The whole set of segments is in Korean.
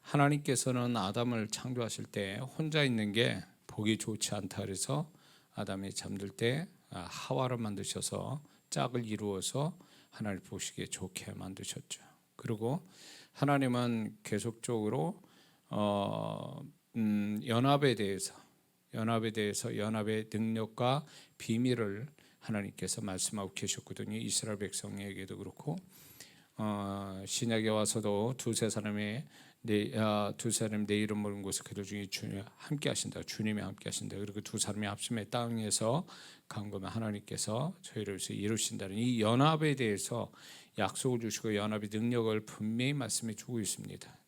하나님께서는 아담을 창조하실 때 혼자 있는 게 보기 좋지 않다 그래서 아담이 잠들 때 하와를 만드셔서 짝을 이루어서 하나님 보시기에 좋게 만드셨죠. 그리고 하나님은 계속적으로 연합에 대해서 연합의 능력과 비밀을 하나님께서 말씀하고 계셨거든요. 이스라엘 백성에게도 그렇고 신약에 와서도 두세 사람이 내 이름 모르는 곳에 그들 중에 주님이 함께 하신다. 주님이 함께 하신다. 그리고 두 사람이 합심해 땅에서 간 거면 하나님께서 저희를 위해서 이루신다는 이 연합에 대해서 약속을 주시고 연합의 능력을 분명히 말씀해 주고 있습니다.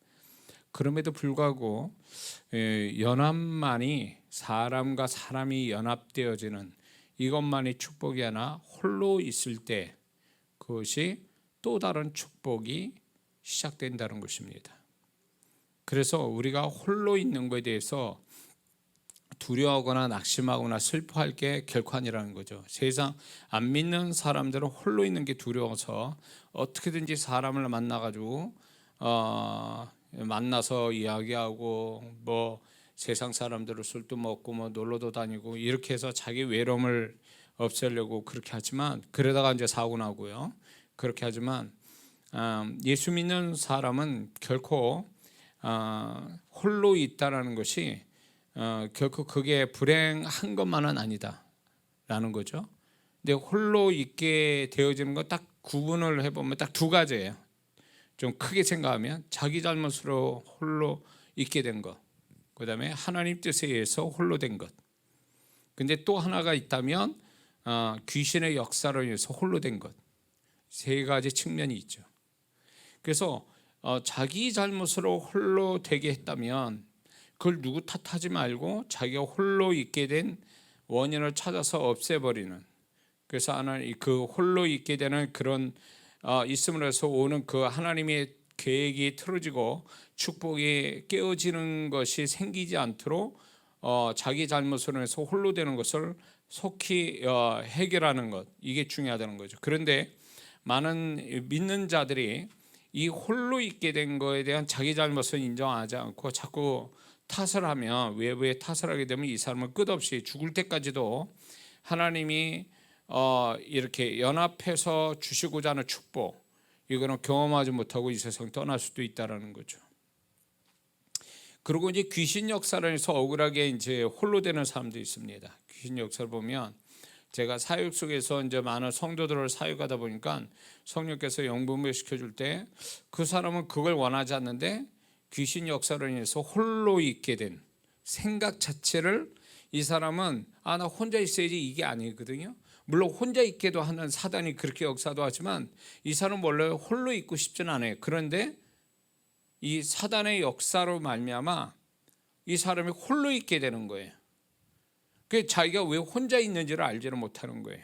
그럼에도 불구하고 연합만이 사람과 사람이 연합되어지는 이것만이 축복이 아니라 홀로 있을 때 그것이 또 다른 축복이 시작된다는 것입니다. 그래서 우리가 홀로 있는 것에 대해서 두려워하거나 낙심하거나 슬퍼할 게 결코 아니라는 거죠. 세상 안 믿는 사람들은 홀로 있는 게 두려워서 어떻게든지 사람을 만나가지고 만나서 이야기하고 뭐 세상 사람들을 술도 먹고 뭐 놀러도 다니고 이렇게 해서 자기 외로움을 없애려고 그렇게 하지만 그러다가 이제 사고 나고요. 그렇게 하지만 예수 믿는 사람은 결코 홀로 있다라는 것이 결코 그게 불행한 것만은 아니다라는 거죠. 근데 홀로 있게 되어지는 거 딱 구분을 해보면 딱 두 가지예요. 좀 크게 생각하면 자기 잘못으로 홀로 있게 된 것, 그 다음에 하나님 뜻에 의해서 홀로 된 것. 근데 또 하나가 있다면 귀신의 역사로 인해서 홀로 된 것. 세 가지 측면이 있죠. 그래서 자기 잘못으로 홀로 되게 했다면 그걸 누구 탓하지 말고 자기가 홀로 있게 된 원인을 찾아서 없애버리는, 그래서 하나님 그 홀로 있게 되는 그런 있음으로서 오는 그 하나님의 계획이 틀어지고 축복이 깨어지는 것이 생기지 않도록 자기 잘못으로 해서 홀로 되는 것을 속히 해결하는 것, 이게 중요하다는 거죠. 그런데 많은 믿는 자들이 이 홀로 있게 된 거에 대한 자기 잘못을 인정하지 않고 자꾸 탓을 하면, 외부에 탓을 하게 되면 이 사람은 끝없이 죽을 때까지도 하나님이 이렇게 연합해서 주시고자 하는 축복, 이거는 경험하지 못하고 이 세상 떠날 수도 있다라는 거죠. 그리고 이제 귀신 역사를 해서 억울하게 이제 홀로 되는 사람도 있습니다. 귀신 역사를 보면 제가 사역 속에서 이제 많은 성도들을 사역하다 보니까 성령께서 영분별 시켜줄 때 그 사람은 그걸 원하지 않는데 귀신 역사로 인해서 홀로 있게 된 생각 자체를, 이 사람은 나 혼자 있어야지 이게 아니거든요. 물론 혼자 있게도 하는 사단이 그렇게 역사도 하지만 이 사람은 원래 홀로 있고 싶진 않아요. 그런데 이 사단의 역사로 말미암아 이 사람이 홀로 있게 되는 거예요. 그 자기가 왜 혼자 있는지를 알지를 못하는 거예요.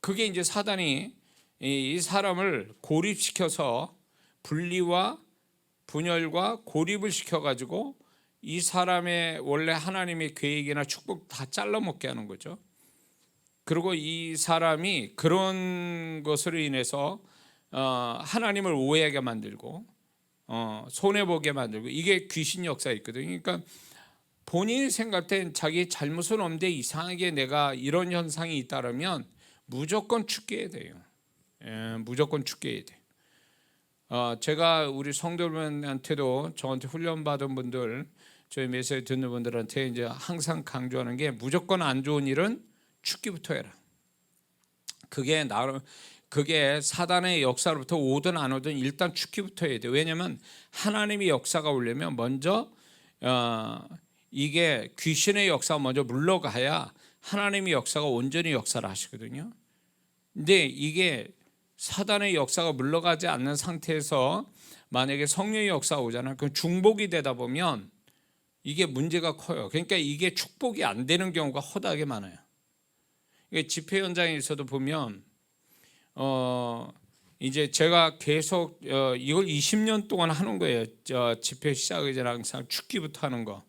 그게 이제 사단이 이 사람을 고립시켜서 분리와 분열과 고립을 시켜가지고 이 사람의 원래 하나님의 계획이나 축복 다 잘라먹게 하는 거죠. 그리고 이 사람이 그런 것으로 인해서 하나님을 오해하게 만들고 손해보게 만들고, 이게 귀신 역사가 있거든요. 그러니까 본인이 생각할 땐 자기 잘못은 없는데 이상하게 내가 이런 현상이 있다면 무조건 죽게 해야 돼요. 무조건 죽게 해야 돼요. 제가 우리 성도들한테도, 저한테 훈련받은 분들, 저희 메시지 듣는 분들한테 이제 항상 강조하는 게 무조건 안 좋은 일은 죽기부터 해라. 그게 사단의 역사로부터 오든 안 오든 일단 죽기부터 해야 돼요. 왜냐하면 하나님의 역사가 오려면 먼저 이게 귀신의 역사가 먼저 물러가야 하나님의 역사가 온전히 역사를 하시거든요. 근데 이게 사단의 역사가 물러가지 않는 상태에서 만약에 성령의 역사가 오잖아요. 그럼 중복이 되다 보면 이게 문제가 커요. 그러니까 이게 축복이 안 되는 경우가 허다하게 많아요. 집회 현장에서도 보면 이제 제가 계속 이걸 20년 동안 하는 거예요. 집회 시작하기 전에 항상 축기부터 하는 거.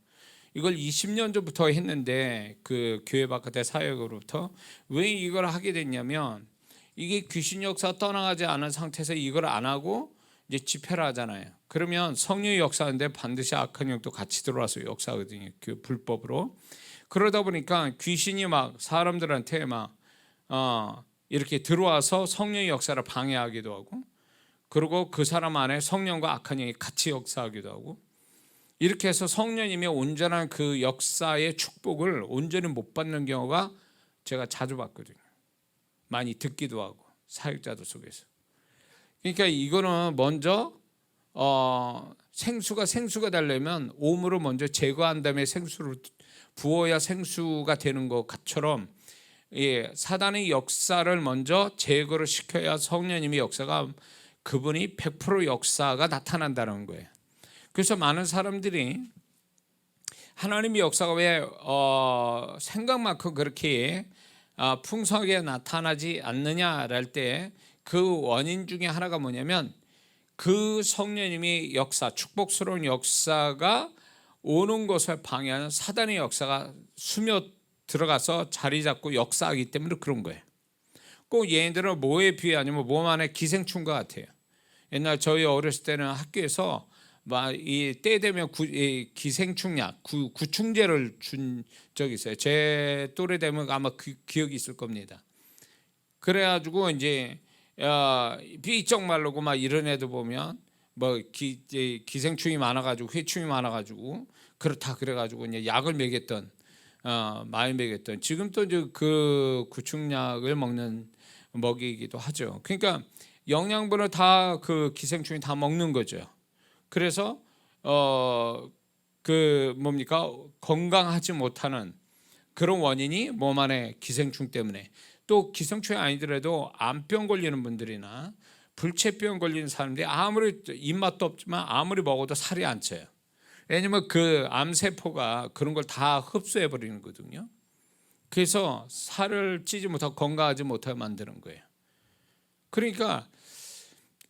이걸 20년 전부터 했는데 그 교회 바깥의 사역으로부터 왜 이걸 하게 됐냐면 이게 귀신 역사 떠나가지 않은 상태에서 이걸 안 하고 이제 집회를 하잖아요. 그러면 성령이 역사하는데 반드시 악한 영도 같이 들어와서 역사하거든요. 그 불법으로. 그러다 보니까 귀신이 막 사람들한테 막 이렇게 들어와서 성령의 역사를 방해하기도 하고, 그리고 그 사람 안에 성령과 악한 영이 같이 역사하기도 하고, 이렇게 해서 성령님의 온전한 그 역사의 축복을 온전히 못 받는 경우가 제가 자주 봤거든요. 많이 듣기도 하고 사역자들 속에서. 그러니까 이거는 먼저 생수가 되려면 오물을 먼저 제거한 다음에 생수를 부어야 생수가 되는 것처럼, 사단의 역사를 먼저 제거를 시켜야 성령님의 역사가, 그분이 100% 역사가 나타난다는 거예요. 그래서 많은 사람들이 하나님의 역사가 왜 생각만큼 그렇게 풍성하게 나타나지 않느냐랄 때 그 원인 중에 하나가 뭐냐면, 그 성령님의 역사, 축복스러운 역사가 오는 것을 방해하는 사단의 역사가 스며 들어가서 자리 잡고 역사하기 때문에 그런 거예요. 꼭 얘네들은 뭐에 비하냐면 몸 안에 기생충과 같아요. 옛날 저희 어렸을 때는 학교에서 막 이 때 되면 기생충약, 구충제를 준 적이 있어요. 제 또래 되면 아마 기억이 있을 겁니다. 그래가지고 이제 비쩍 말르고 막 이런 애들 보면 뭐 기생충이 많아가지고 회충이 많아가지고 그렇다 그래가지고 이제 약을 먹였던, 많이 먹였던, 지금 또 이제 그 구충약을 먹이기도 하죠. 그러니까 영양분을 다 그 기생충이 다 먹는 거죠. 그래서 그 뭡니까, 건강하지 못하는 그런 원인이 몸 안에 기생충 때문에, 또 기생충이 아니더라도 암병 걸리는 분들이나 불치병 걸리는 사람들이 아무리 입맛도 없지만 아무리 먹어도 살이 안 쪄요. 왜냐면 그 암세포가 그런 걸 다 흡수해 버리는 거거든요. 그래서 살을 찌지 못하고 건강하지 못하게 만드는 거예요. 그러니까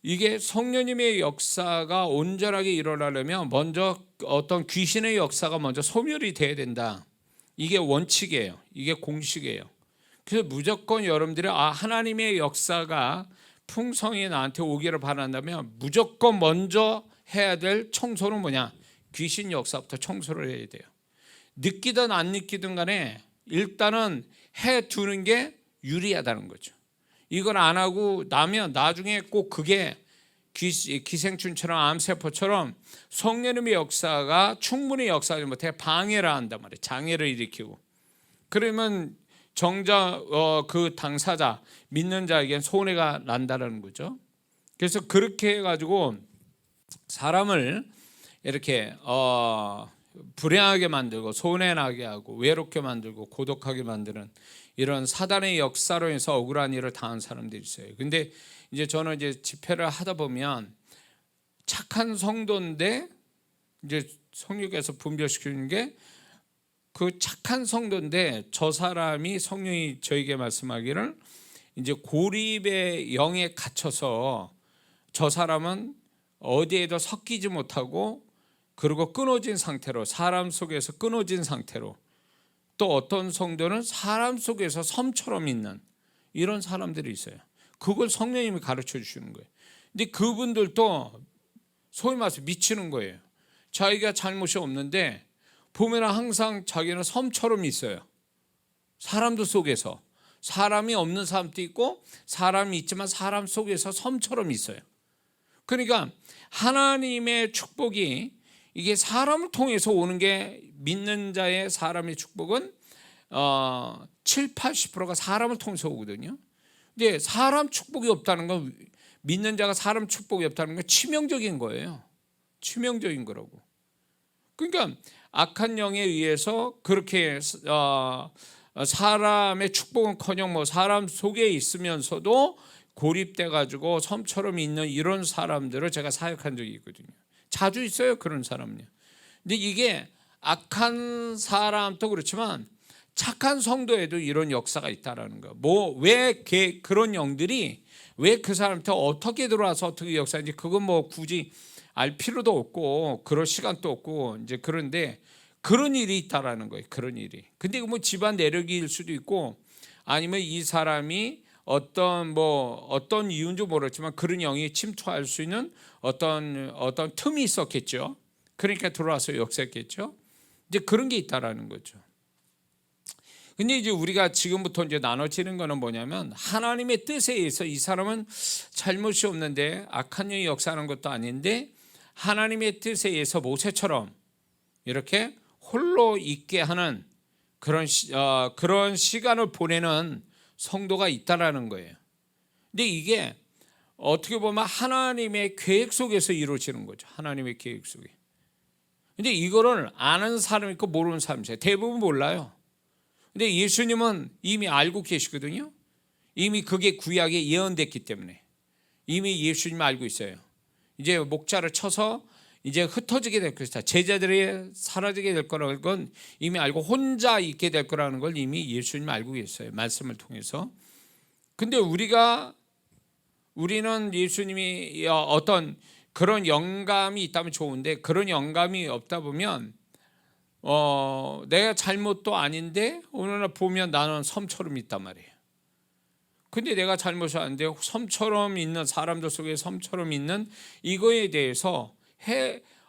이게 성령님의 역사가 온전하게 일어나려면 먼저 어떤 귀신의 역사가 먼저 소멸이 돼야 된다. 이게 원칙이에요. 이게 공식이에요. 그래서 무조건 여러분들이 하나님의 역사가 풍성히 나한테 오기를 바란다면 무조건 먼저 해야 될 청소는 뭐냐? 귀신 역사부터 청소를 해야 돼요. 느끼든 안 느끼든 간에 일단은 해두는 게 유리하다는 거죠. 이걸 안 하고 나면 나중에 꼭 그게 기생충처럼 암세포처럼 성령님의 역사가 충분히 역사하지 못해 방해를 한단 말이에요. 장애를 일으키고. 그러면 정작 그 당사자, 믿는 자에겐 손해가 난다는 거죠. 그래서 그렇게 해가지고 사람을 이렇게 불행하게 만들고 손해나게 하고 외롭게 만들고 고독하게 만드는 이런 사단의 역사로 해서 억울한 일을 당한 사람들이 있어요. 근데 이제 저는 이제 집회를 하다 보면 착한 성도인데 이제 성령께서 분별시키는 게, 그 착한 성도인데 저 사람이, 성령이 저에게 말씀하기를 이제 고립의 영에 갇혀서 저 사람은 어디에도 섞이지 못하고, 그리고 끊어진 상태로, 사람 속에서 끊어진 상태로, 또 어떤 성도는 사람 속에서 섬처럼 있는 이런 사람들이 있어요. 그걸 성령님이 가르쳐 주시는 거예요. 근데 그분들도 소위 말해서 미치는 거예요. 자기가 잘못이 없는데 보면 항상 자기는 섬처럼 있어요. 사람들 속에서. 사람이 없는 사람도 있고 사람이 있지만 사람 속에서 섬처럼 있어요. 그러니까 하나님의 축복이 이게 사람을 통해서 오는 게, 믿는 자의 사람의 축복은 7, 80%가 사람을 통해서 오거든요. 근데 사람 축복이 없다는 건, 믿는 자가 사람 축복이 없다는 건 치명적인 거예요. 치명적인 거라고. 그러니까 악한 영에 의해서 그렇게 사람의 축복은커녕 뭐 사람 속에 있으면서도 고립돼 가지고 섬처럼 있는 이런 사람들을 제가 사역한 적이 있거든요. 자주 있어요, 그런 사람요. 근데 이게 악한 사람도 그렇지만 착한 성도에도 이런 역사가 있다라는 거. 왜 그런 영들이 왜 그 사람한테 어떻게 들어와서 어떻게 역사인지 그건 뭐 굳이 알 필요도 없고 그럴 시간도 없고 이제, 그런데 그런 일이 있다라는 거예요. 그런 일이. 근데 뭐 집안 내력일 수도 있고, 아니면 이 사람이 어떤 이유인지 모르겠지만 그런 영이 침투할 수 있는 어떤 틈이 있었겠죠. 그러니까 들어와서 역사했겠죠. 이제 그런 게 있다라는 거죠. 근데 이제 우리가 지금부터 이제 나눠지는 거는 뭐냐면, 하나님의 뜻에 의해서 이 사람은 잘못이 없는데 악한 영이 역사하는 것도 아닌데 하나님의 뜻에 의해서 모세처럼 이렇게 홀로 있게 하는 그런 시간을 보내는 성도가 있다라는 거예요. 근데 이게 어떻게 보면 하나님의 계획 속에서 이루어지는 거죠. 하나님의 계획 속에. 근데 이거를 아는 사람이 있고 모르는 사람이 있어요. 대부분 몰라요. 근데 예수님은 이미 알고 계시거든요. 이미 그게 구약에 예언됐기 때문에 이미 예수님 알고 있어요. 이제 목자를 쳐서 이제 흩어지게 될 것이다. 제자들이 사라지게 될 거라는 건 이미 알고 혼자 있게 될 거라는 걸 이미 예수님 알고 계셨어요. 말씀을 통해서. 근데 우리는 예수님이 어떤 그런 영감이 있다면 좋은데 그런 영감이 없다 보면 내가 잘못도 아닌데 어느 날 보면 나는 섬처럼 있단 말이에요. 근데 내가 잘못이 아닌데 섬처럼 있는 사람들 속에 섬처럼 있는 이거에 대해서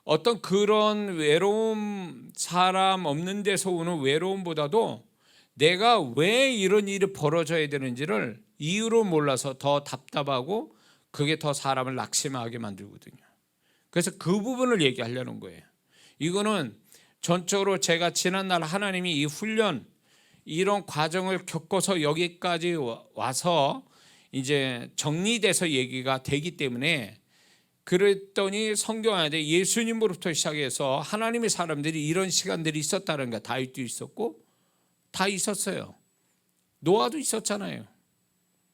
어떤 그런 외로움, 사람 없는 데서 오는 외로움보다도 내가 왜 이런 일이 벌어져야 되는지를 이유로 몰라서 더 답답하고 그게 더 사람을 낙심하게 만들거든요. 그래서 그 부분을 얘기하려는 거예요. 이거는 전적으로 제가 지난날 하나님이 이 훈련 이런 과정을 겪어서 여기까지 와서 이제 정리돼서 얘기가 되기 때문에, 그랬더니 성경 안에 예수님으로부터 시작해서 하나님의 사람들이 이런 시간들이 있었다는 거. 다윗도 있었고 다 있었어요. 노아도 있었잖아요.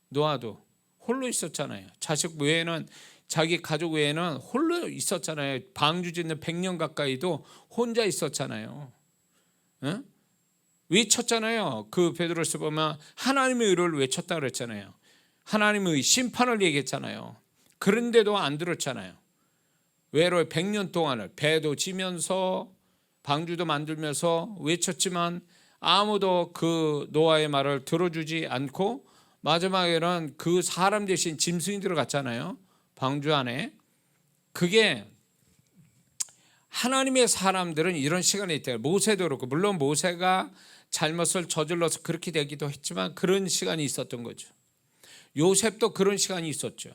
노아도 홀로 있었잖아요. 자식 외에는, 자기 가족 외에는 홀로 있었잖아요. 방주 짓는 100년 가까이도 혼자 있었잖아요. 응? 외쳤잖아요. 그 베드로서 보면 하나님의 의를 외쳤다 그랬잖아요. 하나님의 심판을 얘기했잖아요. 그런데도 안 들었잖아요. 외로이 100년 동안을 배도 지면서 방주도 만들면서 외쳤지만 아무도 그 노아의 말을 들어주지 않고 마지막에는 그 사람 대신 짐승이 들어갔잖아요. 방주 안에. 그게 하나님의 사람들은 이런 시간이 있대요. 모세도 그렇고, 물론 모세가 잘못을 저질러서 그렇게 되기도 했지만 그런 시간이 있었던 거죠. 요셉도 그런 시간이 있었죠.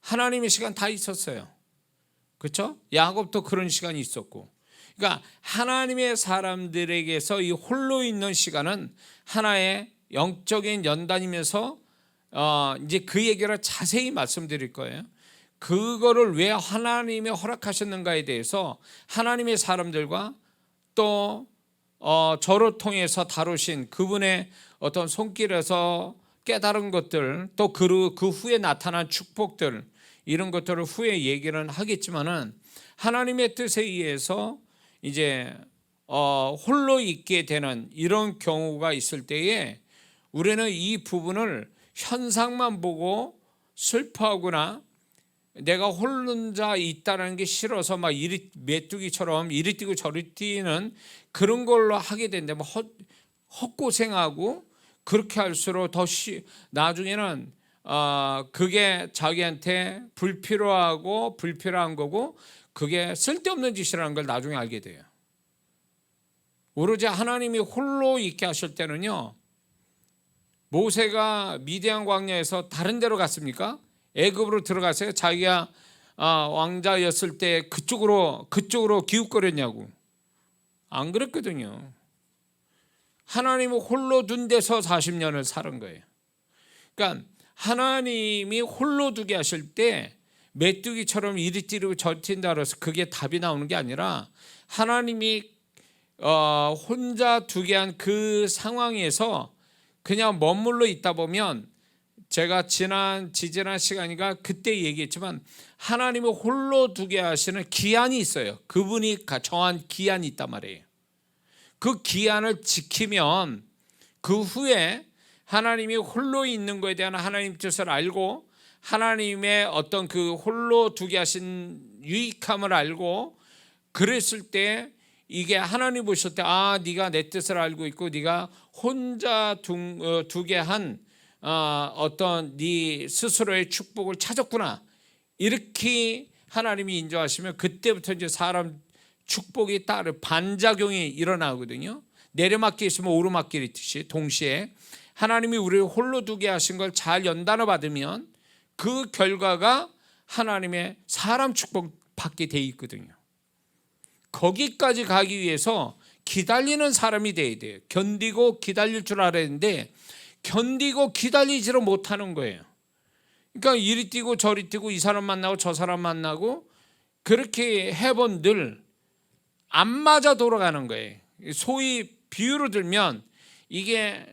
하나님의 시간 다 있었어요. 그렇죠? 야곱도 그런 시간이 있었고. 그러니까 하나님의 사람들에게서 이 홀로 있는 시간은 하나의 영적인 연단이면서 이제 그 얘기를 자세히 말씀드릴 거예요. 그거를 왜 하나님이 허락하셨는가에 대해서 하나님의 사람들과 또 저를 통해서 다루신 그분의 어떤 손길에서 깨달은 것들, 또 그 후에 나타난 축복들, 이런 것들을 후에 얘기는 하겠지만은, 하나님의 뜻에 의해서 이제 홀로 있게 되는 이런 경우가 있을 때에 우리는 이 부분을 현상만 보고 슬퍼하거나 내가 혼자 있다는 게 싫어서 막 메뚜기처럼 이리 뛰고 저리 뛰는 그런 걸로 하게 된다면 헛고생하고, 그렇게 할수록 더 나중에는 그게 자기한테 불필요한 거고 그게 쓸데없는 짓이라는 걸 나중에 알게 돼요. 오로지 하나님이 홀로 있게 하실 때는요, 모세가 미디안 광야에서 다른 데로 갔습니까? 애굽으로 들어가서요. 자기가 왕자였을 때 그쪽으로 기웃거렸냐고. 안 그랬거든요. 하나님은 홀로 둔 데서 40년을 살은 거예요. 그러니까 하나님이 홀로 두게 하실 때 메뚜기처럼 이리 뛰고 저리 튄다 그래서 그게 답이 나오는 게 아니라, 하나님이 혼자 두게 한 그 상황에서 그냥 머물러 있다 보면, 제가 지지난 시간인가 그때 얘기했지만 하나님을 홀로 두게 하시는 기한이 있어요. 그분이 정한 기한이 있단 말이에요. 그 기한을 지키면 그 후에 하나님이 홀로 있는 것에 대한 하나님 뜻을 알고, 하나님의 어떤 그 홀로 두게 하신 유익함을 알고, 그랬을 때 이게 하나님 보실 때 네가 내 뜻을 알고 있고 네가 혼자 두게 한 어떤 네 스스로의 축복을 찾았구나, 이렇게 하나님이 인정하시면 그때부터 이제 사람 축복이 따르 반작용이 일어나거든요. 내려막길 있으면 오르막길 있듯이 동시에 하나님이 우리를 홀로 두게 하신 걸 잘 연단을 받으면 그 결과가 하나님의 사람 축복 받게 돼 있거든요. 거기까지 가기 위해서 기다리는 사람이 돼야 돼요. 견디고 기다릴 줄 알아야 되는데 견디고 기다리지를 못하는 거예요. 그러니까 이리 뛰고 저리 뛰고 이 사람 만나고 저 사람 만나고 그렇게 해본들 안 맞아 돌아가는 거예요. 소위 비유로 들면 이게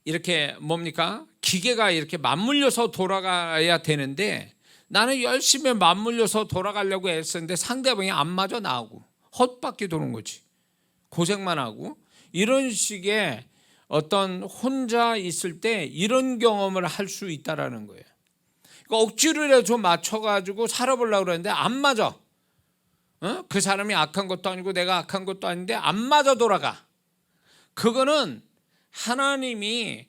이렇게 뭡니까? 기계가 이렇게 맞물려서 돌아가야 되는데 나는 열심히 맞물려서 돌아가려고 애쓰는데 상대방이 안 맞아 나오고 헛바퀴 도는 거지. 고생만 하고. 이런 식의 어떤 혼자 있을 때 이런 경험을 할 수 있다라는 거예요. 그러니까 억지로 좀 맞춰가지고 살아보려고 그러는데 안 맞아. 그 사람이 악한 것도 아니고 내가 악한 것도 아닌데 안 맞아 돌아가. 그거는 하나님이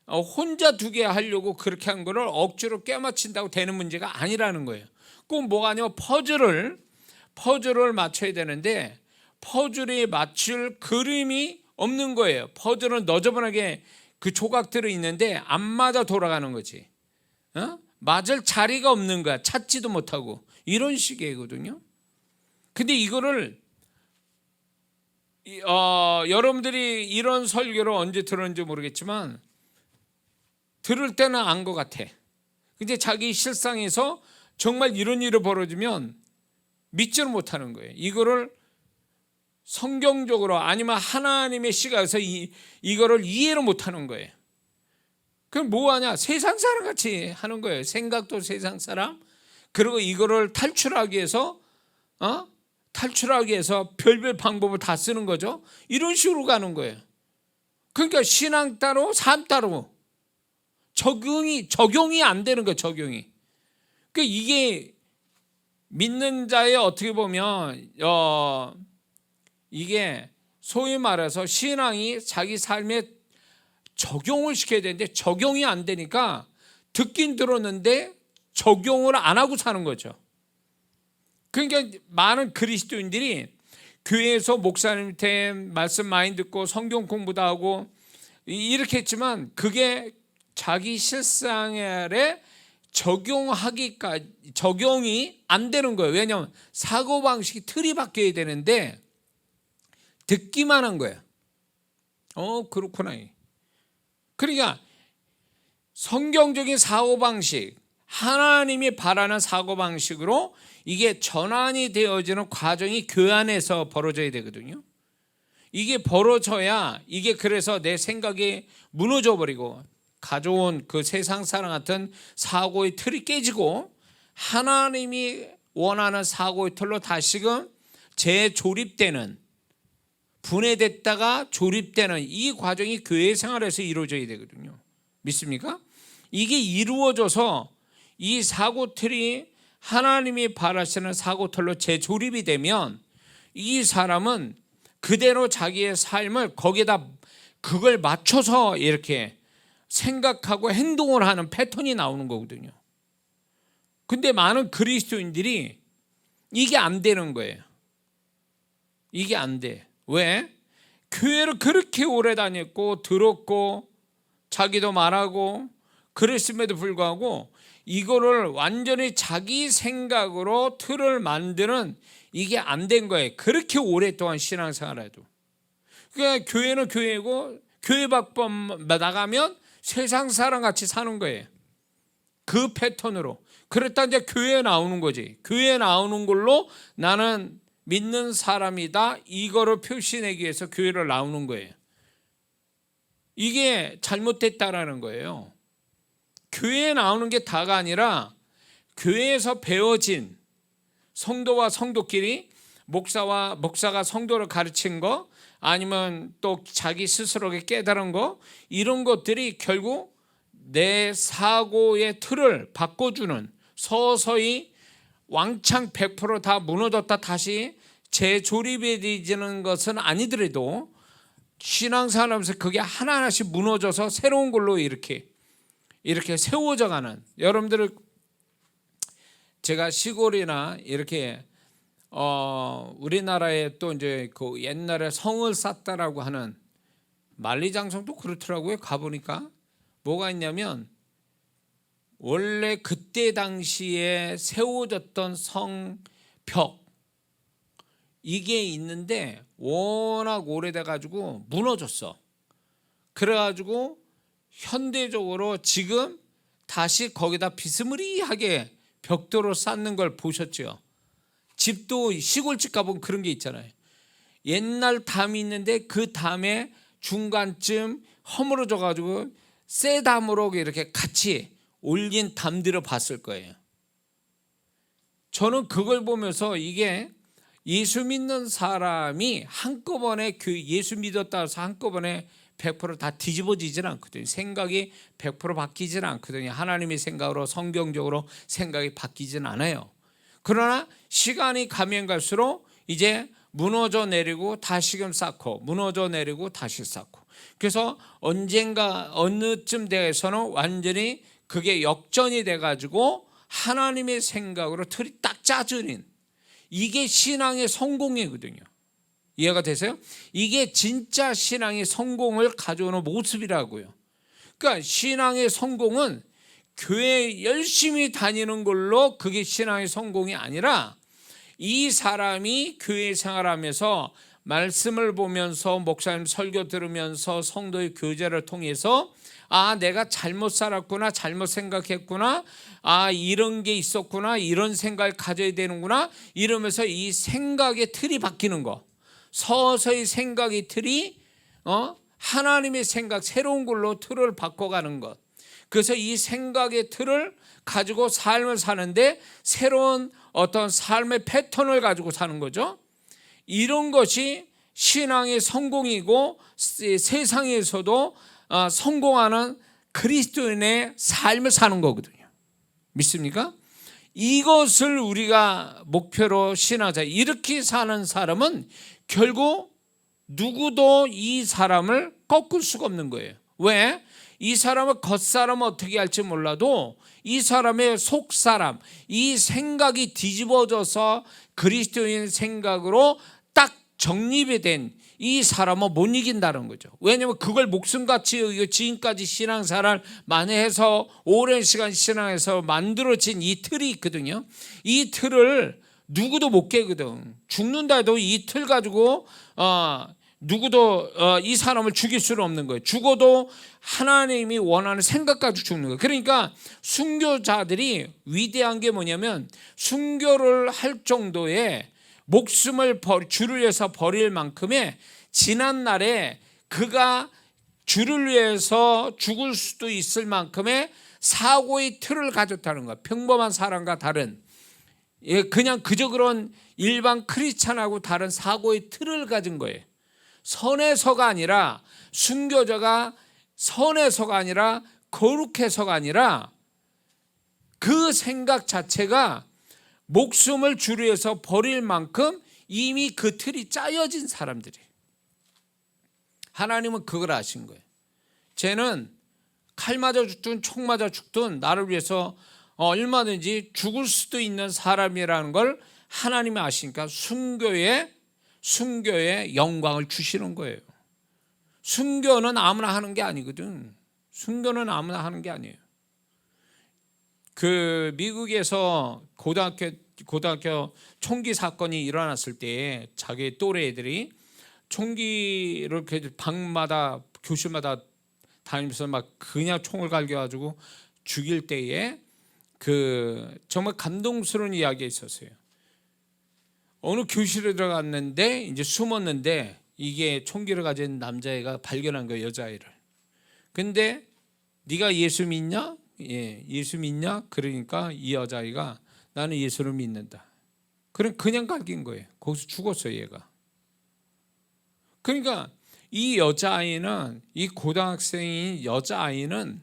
혼자 두게 하려고 그렇게 한 거를 억지로 꿰맞춘다고 되는 문제가 아니라는 거예요. 꼭 뭐가 아니면 퍼즐을 맞춰야 되는데 퍼즐이 맞출 그림이 없는 거예요. 퍼즐은 너저분하게 그 조각들이 있는데 안 맞아 돌아가는 거지. 맞을 자리가 없는 거야. 찾지도 못하고 이런 식이거든요. 근데 이거를 여러분들이 이런 설교를 언제 들었는지 모르겠지만 들을 때는 안 것 같아. 근데 자기 실상에서 정말 이런 일이 벌어지면 믿지를 못하는 거예요. 이거를 성경적으로 아니면 하나님의 시각에서 이거를 이해를 못하는 거예요. 그럼 뭐하냐? 세상 사람 같이 하는 거예요. 생각도 세상 사람. 그리고 이거를 탈출하기 위해서 별별 방법을 다 쓰는 거죠. 이런 식으로 가는 거예요. 그러니까 신앙 따로 삶 따로 적용이 안 되는 거예요. 적용이. 그러니까 이게 믿는 자의 어떻게 보면 이게 소위 말해서 신앙이 자기 삶에 적용을 시켜야 되는데 적용이 안 되니까 듣긴 들었는데 적용을 안 하고 사는 거죠. 그러니까 많은 그리스도인들이 교회에서 목사님한테 말씀 많이 듣고 성경 공부도 하고 이렇게 했지만 그게 자기 실상에 적용이 안 되는 거예요. 왜냐하면 사고방식이 틀이 바뀌어야 되는데 듣기만 한 거예요. 그렇구나. 그러니까 성경적인 사고방식, 하나님이 바라는 사고방식으로 이게 전환이 되어지는 과정이 교회 안에서 벌어져야 되거든요. 이게 벌어져야 이게 그래서 내 생각이 무너져 버리고 가져온 그 세상 사람 같은 사고의 틀이 깨지고 하나님이 원하는 사고의 틀로 다시금 재조립되는, 분해됐다가 조립되는 이 과정이 교회 생활에서 이루어져야 되거든요. 믿습니까? 이게 이루어져서 이 사고 틀이 하나님이 바라시는 사고 틀로 재조립이 되면 이 사람은 그대로 자기의 삶을 거기에다 그걸 맞춰서 이렇게 생각하고 행동을 하는 패턴이 나오는 거거든요. 근데 많은 그리스도인들이 이게 안 되는 거예요. 이게 안 돼. 왜? 교회를 그렇게 오래 다녔고 들었고 자기도 말하고 그랬음에도 불구하고 이거를 완전히 자기 생각으로 틀을 만드는 이게 안 된 거예요. 그렇게 오랫동안 신앙생활해도. 그러니까 교회는 교회고 교회 밖만 나가면 세상 사람 같이 사는 거예요. 그 패턴으로. 그랬다 이제 교회에 나오는 거지. 교회에 나오는 걸로 나는 믿는 사람이다, 이거를 표시내기 위해서 교회를 나오는 거예요. 이게 잘못됐다라는 거예요. 교회에 나오는 게 다가 아니라 교회에서 배워진 성도와 성도끼리 목사가 성도를 가르친 거 아니면 또 자기 스스로에게 깨달은 거 이런 것들이 결국 내 사고의 틀을 바꿔주는, 서서히 왕창 100% 다 무너졌다 다시 재조립이 되는 것은 아니더라도 신앙생활하면서 그게 하나하나씩 무너져서 새로운 걸로 이렇게 세워져 가는, 여러분들 제가 시골이나 이렇게 우리나라에 또 이제 그 옛날에 성을 쌓다라고 하는 만리장성도 그렇더라고요. 가보니까 뭐가 있냐면 원래 그때 당시에 세워졌던 성벽 이게 있는데 워낙 오래돼 가지고 무너졌어. 그래가지고 현대적으로 지금 다시 거기다 비스무리하게 벽돌을 쌓는 걸 보셨죠? 집도 시골집 가보면 그런 게 있잖아요. 옛날 담이 있는데 그 담에 중간쯤 허물어져 가지고 새 담으로 이렇게 같이 올린 담들을 봤을 거예요. 저는 그걸 보면서 이게 예수 믿는 사람이 한꺼번에 그 예수 믿었다 해서 한꺼번에 100% 뒤집어지지는 않거든요. 생각이 100% 바뀌지는 않거든요. 하나님의 생각으로 성경적으로 생각이 바뀌지는 않아요. 그러나 시간이 가면 갈수록 이제 무너져 내리고 다시금 쌓고 무너져 내리고 다시 쌓고, 그래서 언젠가 어느쯤 돼서는 완전히 그게 역전이 돼가지고 하나님의 생각으로 틀이 딱 짜져진, 이게 신앙의 성공이거든요. 이해가 되세요? 이게 진짜 신앙의 성공을 가져오는 모습이라고요. 그러니까 신앙의 성공은 교회 열심히 다니는 걸로 그게 신앙의 성공이 아니라, 이 사람이 교회 생활하면서 말씀을 보면서 목사님 설교 들으면서 성도의 교제를 통해서 내가 잘못 살았구나, 잘못 생각했구나, 이런 게 있었구나, 이런 생각을 가져야 되는구나, 이러면서 이 생각의 틀이 바뀌는 거, 서서히 생각의 틀이 하나님의 생각, 새로운 걸로 틀을 바꿔가는 것. 그래서 이 생각의 틀을 가지고 삶을 사는데 새로운 어떤 삶의 패턴을 가지고 사는 거죠. 이런 것이 신앙의 성공이고 세상에서도 성공하는 그리스도인의 삶을 사는 거거든요. 믿습니까? 이것을 우리가 목표로 신앙자, 이렇게 사는 사람은 결국 누구도 이 사람을 꺾을 수가 없는 거예요. 왜? 이 사람은 겉사람은 어떻게 할지 몰라도 이 사람의 속사람, 이 생각이 뒤집어져서 그리스도인 생각으로 딱 정립이 된 이 사람은 못 이긴다는 거죠. 왜냐하면 그걸 목숨같이 지금까지 신앙생활을 많이 해서 오랜 시간 신앙에서 만들어진 이 틀이 있거든요. 이 틀을 누구도 못 깨거든. 죽는다 해도 이 틀 가지고 누구도 이 사람을 죽일 수는 없는 거예요. 죽어도 하나님이 원하는 생각 가지고 죽는 거예요. 그러니까 순교자들이 위대한 게 뭐냐면, 순교를 할 정도의 목숨을 주를 위해서 버릴 만큼의, 지난 날에 그가 주를 위해서 죽을 수도 있을 만큼의 사고의 틀을 가졌다는 거야. 평범한 사람과 다른, 그냥 그저 그런 일반 크리스찬하고 다른 사고의 틀을 가진 거예요. 선해서가 아니라, 순교자가 선해서가 아니라 거룩해서가 아니라 그 생각 자체가 목숨을 주를 위해서 버릴 만큼 이미 그 틀이 짜여진 사람들이. 하나님은 그걸 아신 거예요. 쟤는 칼 맞아 죽든 총 맞아 죽든 나를 위해서 얼마든지 죽을 수도 있는 사람이라는 걸 하나님이 아시니까 순교에 영광을 주시는 거예요. 순교는 아무나 하는 게 아니거든. 순교는 아무나 하는 게 아니에요. 그 미국에서 고등학교 총기 사건이 일어났을 때 자기 또래 애들이 총기를 이렇게 방마다 교실마다 다니면서 막 그냥 총을 갈겨가지고 죽일 때에 그 정말 감동스러운 이야기가 있었어요. 어느 교실에 들어갔는데 이제 숨었는데 이게 총기를 가진 남자애가 발견한 거예요, 여자애를. 근데 네가 예수 믿냐? 예, 예수 믿냐? 그러니까 이 여자아이가 나는 예수를 믿는다. 그냥 갈긴 거예요. 거기서 죽었어요, 얘가. 그러니까 이 여자아이는, 이 고등학생인 여자아이는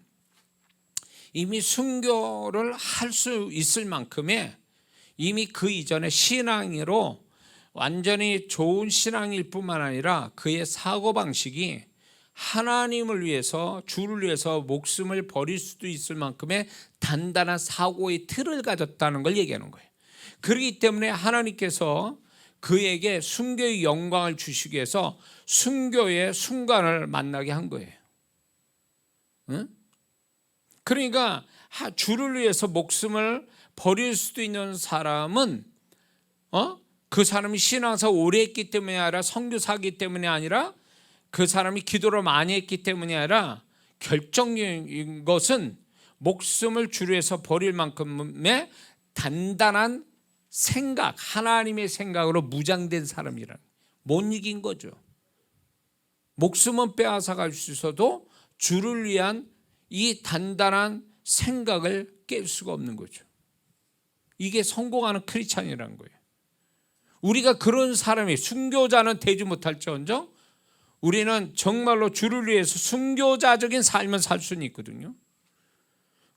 이미 순교를 할 수 있을 만큼의, 이미 그 이전에 신앙으로 완전히 좋은 신앙일 뿐만 아니라 그의 사고방식이 하나님을 위해서, 주를 위해서 목숨을 버릴 수도 있을 만큼의 단단한 사고의 틀을 가졌다는 걸 얘기하는 거예요. 그렇기 때문에 하나님께서 그에게 순교의 영광을 주시기 위해서 순교의 순간을 만나게 한 거예요. 응? 그러니까 주를 위해서 목숨을 버릴 수도 있는 사람은 그 사람이 신앙사 오래 했기 때문이 아니라 선교사기 때문이 아니라 그 사람이 기도를 많이 했기 때문이 아니라 결정적인 것은 목숨을 주를 위해서 버릴 만큼의 단단한 생각, 하나님의 생각으로 무장된 사람이란 못 이긴 거죠. 목숨은 빼앗아 갈 수 있어도 주를 위한 이 단단한 생각을 깰 수가 없는 거죠. 이게 성공하는 크리스찬이라는 거예요. 우리가 그런 사람이, 순교자는 되지 못할지언정 우리는 정말로 주를 위해서 순교자적인 삶을 살 수는 있거든요.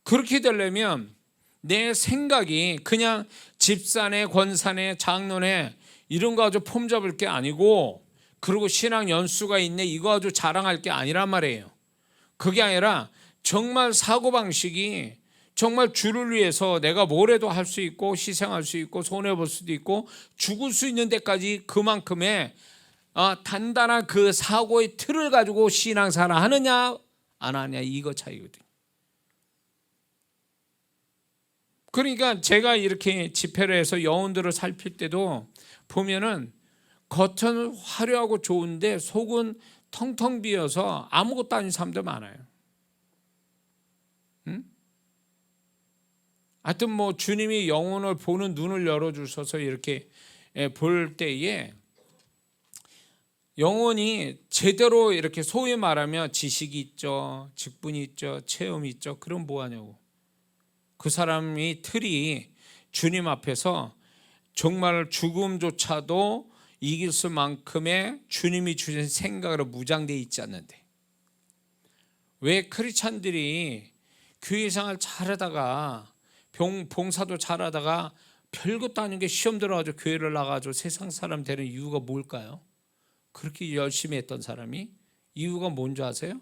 그렇게 되려면 내 생각이 그냥 집사네, 권사네, 장로네 이런 거 가지고 폼 잡을 게 아니고, 그리고 신앙 연수가 있네 이거 가지고 자랑할 게 아니란 말이에요. 그게 아니라 정말 사고방식이 정말 주를 위해서 내가 뭐래도 할 수 있고 희생할 수 있고 손해볼 수도 있고 죽을 수 있는 데까지 그만큼의 단단한 그 사고의 틀을 가지고 신앙생활 하느냐 안 하느냐, 이거 차이거든요. 그러니까 제가 이렇게 집회를 해서 영혼들을 살필 때도 보면은 겉은 화려하고 좋은데 속은 텅텅 비어서 아무것도 아닌 사람들 많아요. 응? 하여튼 뭐 주님이 영혼을 보는 눈을 열어주셔서 이렇게 볼 때에 영혼이 제대로 이렇게 소위 말하면 지식이 있죠, 직분이 있죠, 체험이 있죠. 그럼 뭐하냐고. 그 사람이 틀이 주님 앞에서 정말 죽음조차도 이길 수만큼의 주님이 주신 생각으로 무장되어 있지 않는데, 왜 크리스찬들이 교회생활 잘하다가 봉사도 잘하다가 별것도 아닌 게 시험 들어가지고 교회를 나가지고 세상 사람 되는 이유가 뭘까요? 그렇게 열심히 했던 사람이 이유가 뭔지 아세요?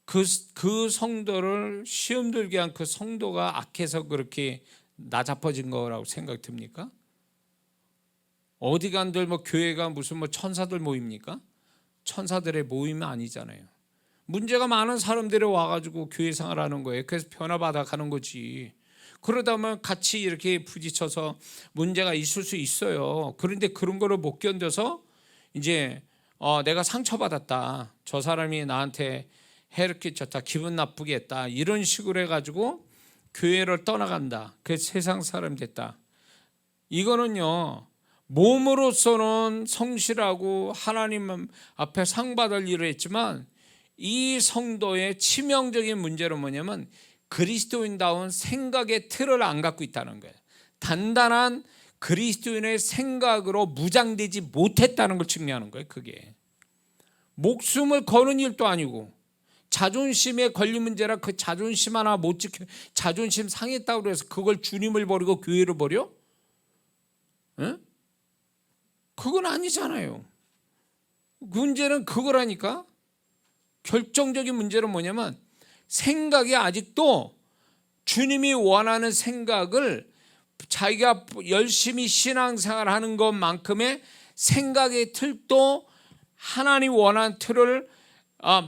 그 성도를 시험 들게 한 그 성도가 악해서 그렇게 나자빠진 거라고 생각 듭니까? 어디 간들 뭐 교회가 무슨 뭐 천사들 모입니까? 천사들의 모임이 아니잖아요. 문제가 많은 사람들이 와가지고 교회 생활하는 거예요. 그래서 변화받아 가는 거지. 그러다 보면 같이 이렇게 부딪혀서 문제가 있을 수 있어요. 그런데 그런 거를 못 견뎌서 이제 내가 상처받았다, 저 사람이 나한테 해를 끼쳤다, 기분 나쁘게 했다, 이런 식으로 해가지고 교회를 떠나간다, 그래서 세상 사람 됐다. 이거는요, 몸으로서는 성실하고 하나님 앞에 상 받을 일을 했지만 이 성도의 치명적인 문제는 뭐냐면 그리스도인다운 생각의 틀을 안 갖고 있다는 거예요. 단단한 그리스도인의 생각으로 무장되지 못했다는 걸 증명하는 거예요. 그게 목숨을 거는 일도 아니고 자존심에 걸린 문제라 그 자존심 하나 못 지켜, 자존심 상했다고 해서 그걸 주님을 버리고 교회를 버려? 응? 그건 아니잖아요. 문제는 그거라니까. 결정적인 문제는 뭐냐면 생각이 아직도 주님이 원하는 생각을 자기가 열심히 신앙생활하는 것만큼의 생각의 틀도 하나님 원하는 틀을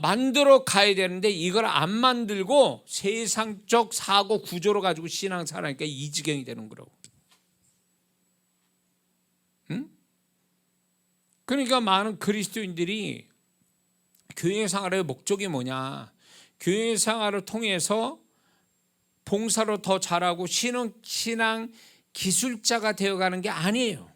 만들어 가야 되는데 이걸 안 만들고 세상적 사고 구조로 가지고 신앙생활하니까 이 지경이 되는 거라고. 응? 그러니까 많은 그리스도인들이 교회 생활의 목적이 뭐냐, 교회 생활을 통해서 봉사로 더 잘하고 신앙 기술자가 되어가는 게 아니에요.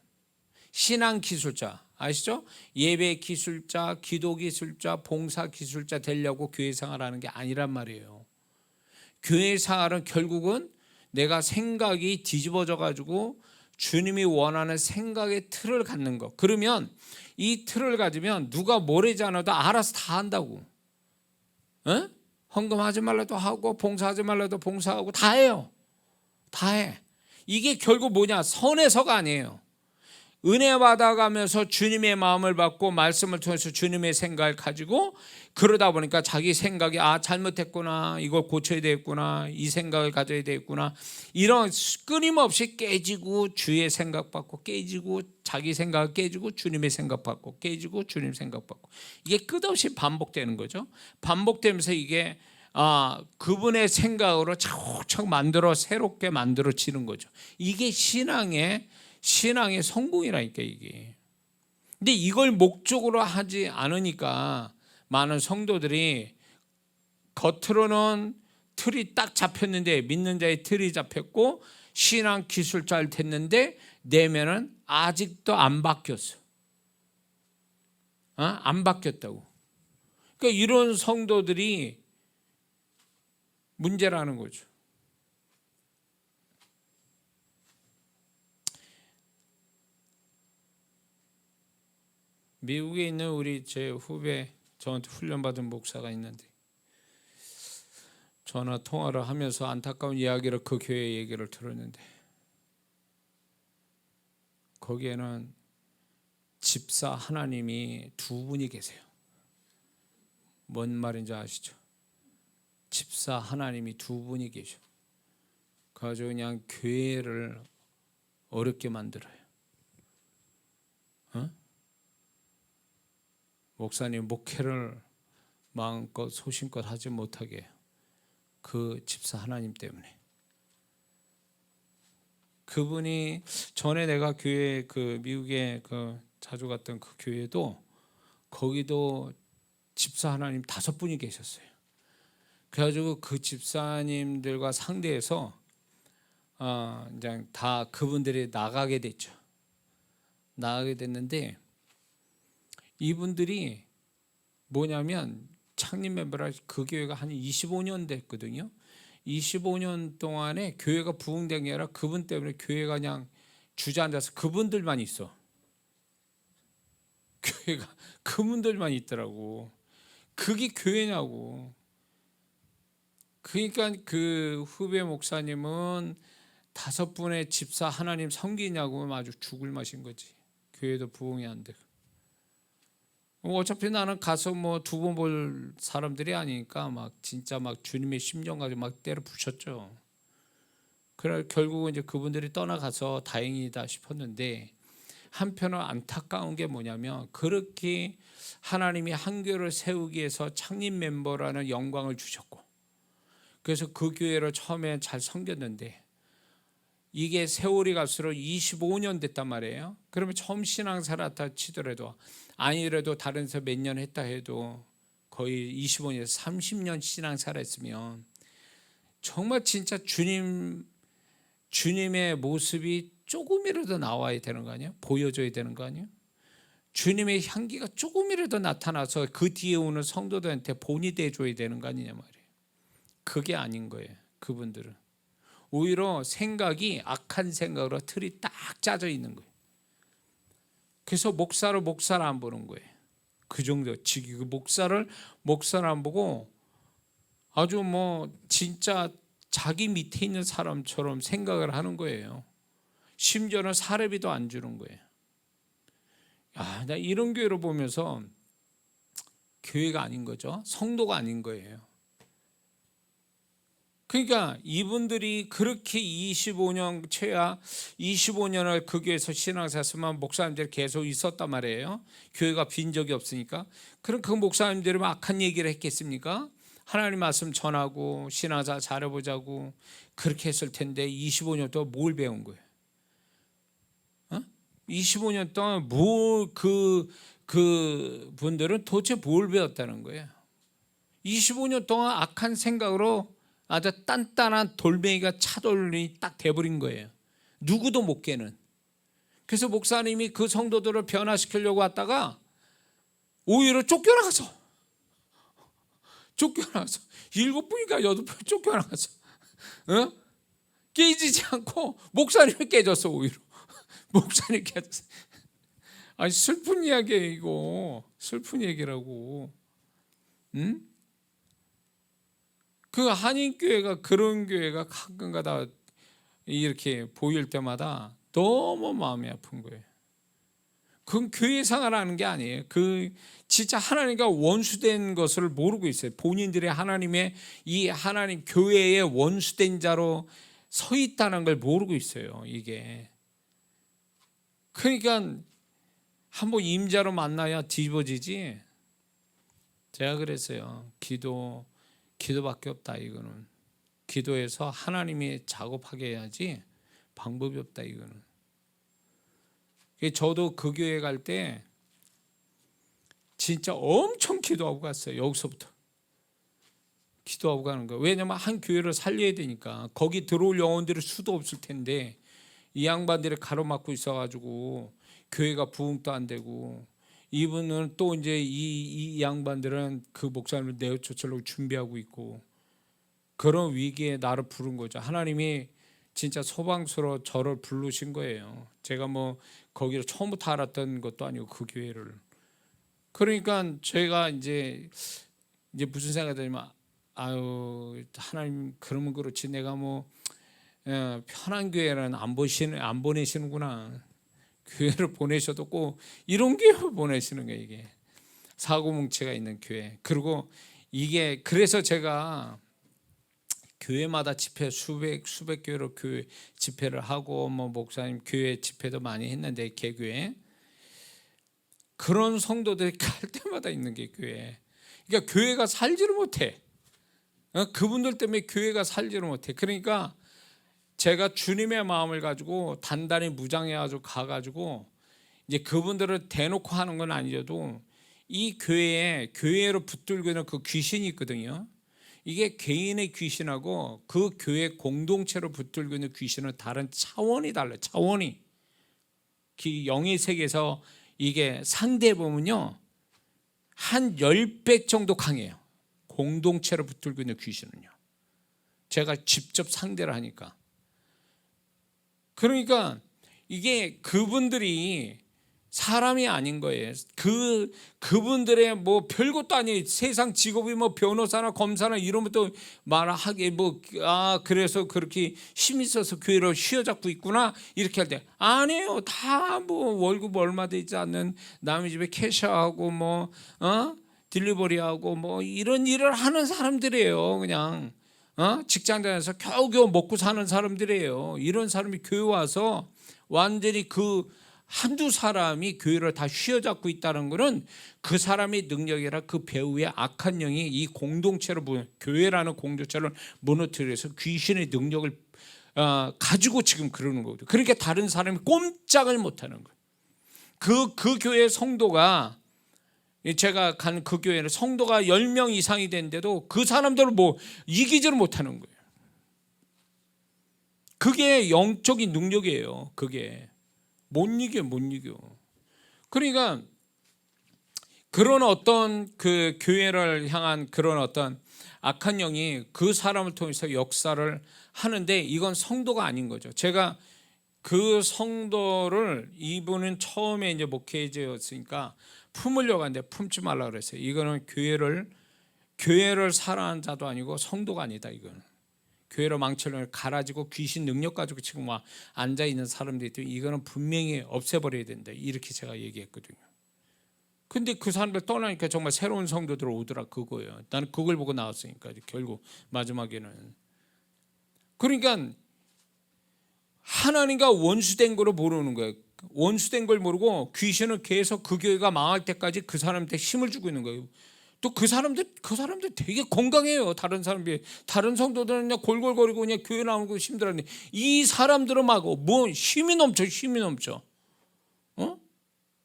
신앙 기술자 아시죠? 예배 기술자, 기도 기술자, 봉사 기술자 되려고 교회 생활하는 게 아니란 말이에요. 교회 생활은 결국은 내가 생각이 뒤집어져 가지고 주님이 원하는 생각의 틀을 갖는 거. 그러면 이 틀을 가지면 누가 뭐래지 않아도 알아서 다 한다고. 에? 헌금하지 말라도 하고 봉사하지 말라도 봉사하고 다 해요. 다 해. 이게 결국 뭐냐, 선에서가 아니에요. 은혜 받아가면서 주님의 마음을 받고 말씀을 통해서 주님의 생각을 가지고 그러다 보니까 자기 생각이 잘못했구나, 이걸 고쳐야 되겠구나, 이 생각을 가져야 되겠구나, 이런 끊임없이 깨지고 주의 생각 받고 깨지고 자기 생각 깨지고 주님의 생각 받고 깨지고 주님 생각 받고, 이게 끝없이 반복되는 거죠. 반복되면서 이게 그분의 생각으로 차곡차곡 만들어 새롭게 만들어지는 거죠. 이게 신앙의 성공이라니까 이게. 근데 이걸 목적으로 하지 않으니까 많은 성도들이 겉으로는 틀이 딱 잡혔는데, 믿는 자의 틀이 잡혔고 신앙 기술 잘 됐는데 내면은 아직도 안 바뀌었어. 안 바뀌었다고. 그러니까 이런 성도들이 문제라는 거죠. 미국에 있는 우리 제 후배, 저한테 훈련받은 목사가 있는데 전화 통화를 하면서 안타까운 이야기를, 그 교회 얘기를 들었는데 거기에는 집사 하나님이 두 분이 계세요. 뭔 말인지 아시죠? 집사 하나님이 두 분이 계셔. 그래서 그냥 교회를 어렵게 만들어요. 목사님 목회를 마음껏 소신껏 하지 못하게 해요. 그 집사 하나님 때문에. 그분이 전에 내가 교회, 그 미국에 자주 갔던 그 교회도, 거기도 집사 하나님 5분이 계셨어요. 그래가지고 그 집사님들과 상대해서 이제 다 그분들이 나가게 됐죠. 나가게 됐는데 이분들이 뭐냐면 창립 멤버라, 그 교회가 한 25년 됐거든요. 25년 동안에 교회가 부흥된 게 아니라 그분 때문에 교회가 그냥 주저앉아서 그분들만 있어. 교회가 그분들만 있더라고. 그게 교회냐고. 그러니까 그 후배 목사님은 5분의 집사 하나님 섬기냐고 아주 죽을 맛인 거지. 교회도 부흥이 안 되고. 어차피 나는 가서 뭐 2번 볼 사람들이 아니니까 막 진짜 막 주님의 심정 가지고 막 때려 부셨죠. 그래 결국은 이제 그분들이 떠나가서 다행이다 싶었는데, 한편으로 안타까운 게 뭐냐면, 그렇게 하나님이 한 교회를 세우기 위해서 창립 멤버라는 영광을 주셨고, 그래서 그 교회를 처음에 잘 섬겼는데 이게 세월이 갈수록 25년 됐단 말이에요. 그러면 처음 신앙생활 치더라도, 아니라도 다른 데서 몇 년 했다 해도 거의 25년에서 30년 신앙생활 했으면 정말 진짜 주님의 모습이 조금이라도 나와야 되는 거 아니에요? 보여줘야 되는 거 아니에요? 주님의 향기가 조금이라도 나타나서 그 뒤에 오는 성도들한테 본이 돼줘야 되는 거 아니냐 말이에요. 그게 아닌 거예요. 그분들은 오히려 생각이 악한 생각으로 틀이 딱 짜져 있는 거예요. 그래서 목사를 안 보는 거예요. 그 정도. 그 목사를 안 보고 아주 뭐 진짜 자기 밑에 있는 사람처럼 생각을 하는 거예요. 심지어는 사례비도 안 주는 거예요. 나 이런 교회를 보면서 교회가 아닌 거죠. 성도가 아닌 거예요. 그러니까 이분들이 그렇게 25년, 최하 25년을 그 교회에서 신앙생활했으면 목사님들이 계속 있었단 말이에요. 교회가 빈 적이 없으니까. 그럼 그 목사님들이 악한 얘기를 했겠습니까? 하나님 말씀 전하고 신앙생활 잘해보자고 그렇게 했을 텐데 25년 동안 뭘 배운 거예요? 25년 동안 그 분들은 도대체 뭘 배웠다는 거예요? 25년 동안 악한 생각으로 아주 단단한 돌멩이가 차돌림이 딱 돼버린 거예요. 누구도 못 깨는. 그래서 목사님이 그 성도들을 변화시키려고 왔다가 오히려 쫓겨나가서 7분인가 8분 쫓겨나가서 깨지지 않고 목사님이 깨졌어. 오히려 목사님이 깨졌어. 아니 슬픈 이야기예요 이거. 슬픈 얘기라고. 응? 그 한인교회가 그런 교회가 가끔가다 이렇게 보일 때마다 너무 마음이 아픈 거예요. 그건 교회 생활하는 게 아니에요. 그 진짜 하나님과 원수된 것을 모르고 있어요. 본인들이 하나님의 이 하나님 교회의 원수된 자로 서 있다는 걸 모르고 있어요. 이게 그러니까 한번 임자로 만나야 뒤집어지지. 제가 그랬어요. 기도밖에 없다. 이거는 기도해서 하나님이 작업하게 해야지 방법이 없다. 이거는. 저도 그 교회 갈 때 진짜 엄청 기도하고 갔어요. 여기서부터 기도하고 가는 거예요. 왜냐면 한 교회를 살려야 되니까. 거기 들어올 영혼들이 수도 없을 텐데 이 양반들이 가로막고 있어가지고 교회가 부흥도 안 되고, 이분은 또 이제 이 양반들은 그 목사님을 내어쫓으려고 준비하고 있고, 그런 위기에 나를 부른 거죠. 하나님이 진짜 소방서로 저를 부르신 거예요. 제가 뭐 거기를 처음부터 알았던 것도 아니고 그 교회를. 그러니까 제가 이제 무슨 생각이 들냐면, 아유 하나님 그러면 그렇지, 내가 뭐 편한 교회는 안 보내시는구나. 교회를 보내셔도 꼭 이런 교회 보내시는 거예요. 이게 사고뭉치가 있는 교회. 그리고 이게 그래서 제가 교회마다 집회 수백 교회로 교회 집회를 하고 뭐 목사님 교회 집회도 많이 했는데, 개교회 그런 성도들이 갈 때마다 있는 게 교회. 그러니까 교회가 살지를 못해. 그분들 때문에 교회가 살지를 못해. 그러니까 제가 주님의 마음을 가지고 단단히 무장해가지고 가가지고 이제 그분들을 대놓고 하는 건 아니어도 이 교회로 붙들고 있는 그 귀신이 있거든요. 이게 개인의 귀신하고 그 교회 공동체로 붙들고 있는 귀신은 다른 차원이 달라요. 차원이. 영의 세계에서 이게 상대해 보면요, 한 10배 정도 강해요. 공동체로 붙들고 있는 귀신은요. 제가 직접 상대를 하니까. 그러니까 이게 그분들이 사람이 아닌 거예요. 그분들의 뭐 별것도 아니에요. 세상 직업이 뭐 변호사나 검사나 이런 것도 말하기 그래서 그렇게 힘 있어서 교회를 휘어잡고 있구나 이렇게 할 때 아니에요. 다 뭐 월급 얼마 되지 않는 남의 집에 캐셔하고 뭐 딜리버리하고 뭐 이런 일을 하는 사람들이에요. 그냥 직장 다녀서 겨우겨우 먹고 사는 사람들이에요. 이런 사람이 교회 와서 완전히 그 한두 사람이 교회를 다 휘어잡고 있다는 것은 그 사람의 능력이라 그 배후의 악한 영이 이 공동체를, 교회라는 공동체를 무너뜨려서 귀신의 능력을 가지고 지금 그러는 거거든요. 그러니까 다른 사람이 꼼짝을 못하는 거예요. 그 교회 성도가, 제가 간 그 교회는 성도가 10명 이상이 됐는데도 그 사람들을 뭐 이기지를 못하는 거예요. 그게 영적인 능력이에요. 그게 못 이겨. 그러니까 그런 어떤 그 교회를 향한 그런 어떤 악한 영이 그 사람을 통해서 역사를 하는데, 이건 성도가 아닌 거죠. 제가 그 성도를, 이분은 처음에 이제 목회자였으니까 품으려고 하는데 품지 말라 그랬어요. 이거는 교회를 사랑하는 자도 아니고 성도가 아니다. 이거는 교회로 망치려고 갈아지고 귀신 능력 가지고 지금 막 앉아 있는 사람들이 있더니 이거는 분명히 없애버려야 된다. 이렇게 제가 얘기했거든요. 근데 그 사람들 떠나니까 정말 새로운 성도들 오더라. 그거예요. 나는 그걸 보고 나왔으니까 결국 마지막에는. 그러니까 하나님과 원수된 거를 모르는 거예요. 원수된 걸 모르고 귀신은 계속 그 교회가 망할 때까지 그 사람한테 힘을 주고 있는 거예요. 또 그 사람들 되게 건강해요. 다른 성도들은 그냥 골골거리고 그냥 교회 나오고 힘들었는데, 이 사람들은 막 뭐 힘이 넘쳐.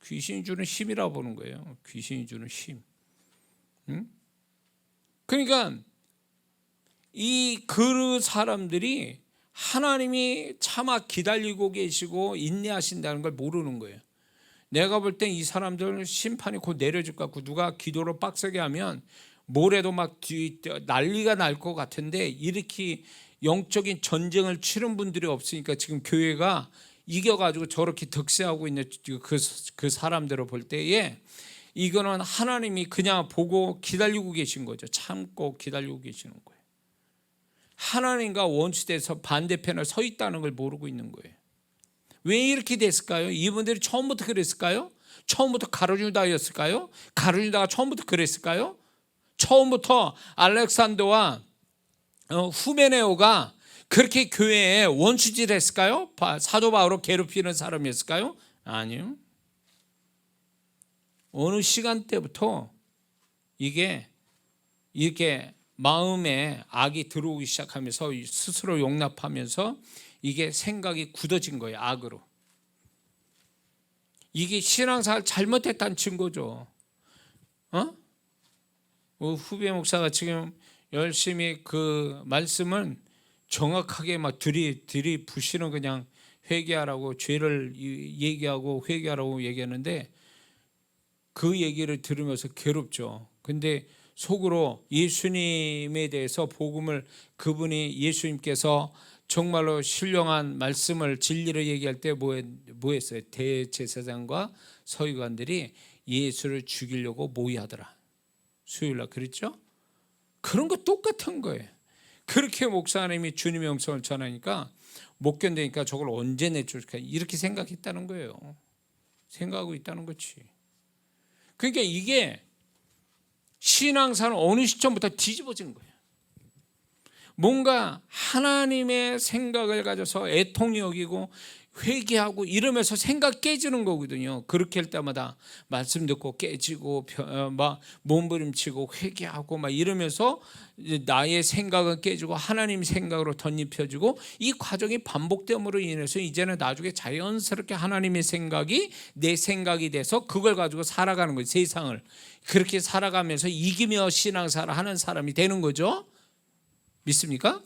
귀신이 주는 힘이라고 보는 거예요. 귀신이 주는 힘. 그러니까 그 사람들이 하나님이 차마 기다리고 계시고 인내하신다는 걸 모르는 거예요. 내가 볼 땐 이 사람들 심판이 곧 내려질 것 같고, 누가 기도를 빡세게 하면 모레도 막 난리가 날 것 같은데, 이렇게 영적인 전쟁을 치른 분들이 없으니까 지금 교회가 이겨가지고 저렇게 득세하고 있는 그 사람들을 볼 때에 이거는 하나님이 그냥 보고 기다리고 계신 거죠. 참고 기다리고 계시는 거예요. 하나님과 원수돼서 반대편에 서 있다는 걸 모르고 있는 거예요. 왜 이렇게 됐을까요? 이분들이 처음부터 그랬을까요? 처음부터 가룟유다였을까요? 가룟유다가 처음부터 그랬을까요? 처음부터 알렉산더와 후메네오가 그렇게 교회에 원수질했을까요? 사도 바울을 괴롭히는 사람이었을까요? 아니요. 어느 시간대부터 이게 이렇게 마음에 악이 들어오기 시작하면서 스스로 용납하면서 이게 생각이 굳어진 거예요. 악으로. 이게 신앙생활 잘못했다는 증거죠. 후배 목사가 지금 열심히 그 말씀을 정확하게 막 들이부시는 그냥 회개하라고, 죄를 얘기하고 회개하라고 얘기하는데 그 얘기를 들으면서 괴롭죠. 근데 속으로 예수님에 대해서 복음을, 그분이 예수님께서 정말로 신령한 말씀을, 진리를 얘기할 때 뭐 했어요? 대제사장과 서기관들이 예수를 죽이려고 모의하더라. 수요일날 그랬죠? 그런 거 똑같은 거예요. 그렇게 목사님이 주님의 영성을 전하니까 못 견디니까 저걸 언제 내쫓을까 이렇게 생각했다는 거예요. 생각하고 있다는 거지. 그러니까 이게 신앙사는 어느 시점부터 뒤집어진 거예요. 뭔가 하나님의 생각을 가져서 애통이 여기고 회개하고 이러면서 생각 깨지는 거거든요. 그렇게 할 때마다 말씀 듣고 깨지고 막 몸부림치고 회개하고 막 이러면서 나의 생각은 깨지고 하나님 생각으로 덧입혀지고, 이 과정이 반복됨으로 인해서 이제는 나중에 자연스럽게 하나님의 생각이 내 생각이 돼서 그걸 가지고 살아가는 거예요. 세상을 그렇게 살아가면서 이기며 신앙생활을 하는 사람이 되는 거죠. 믿습니까?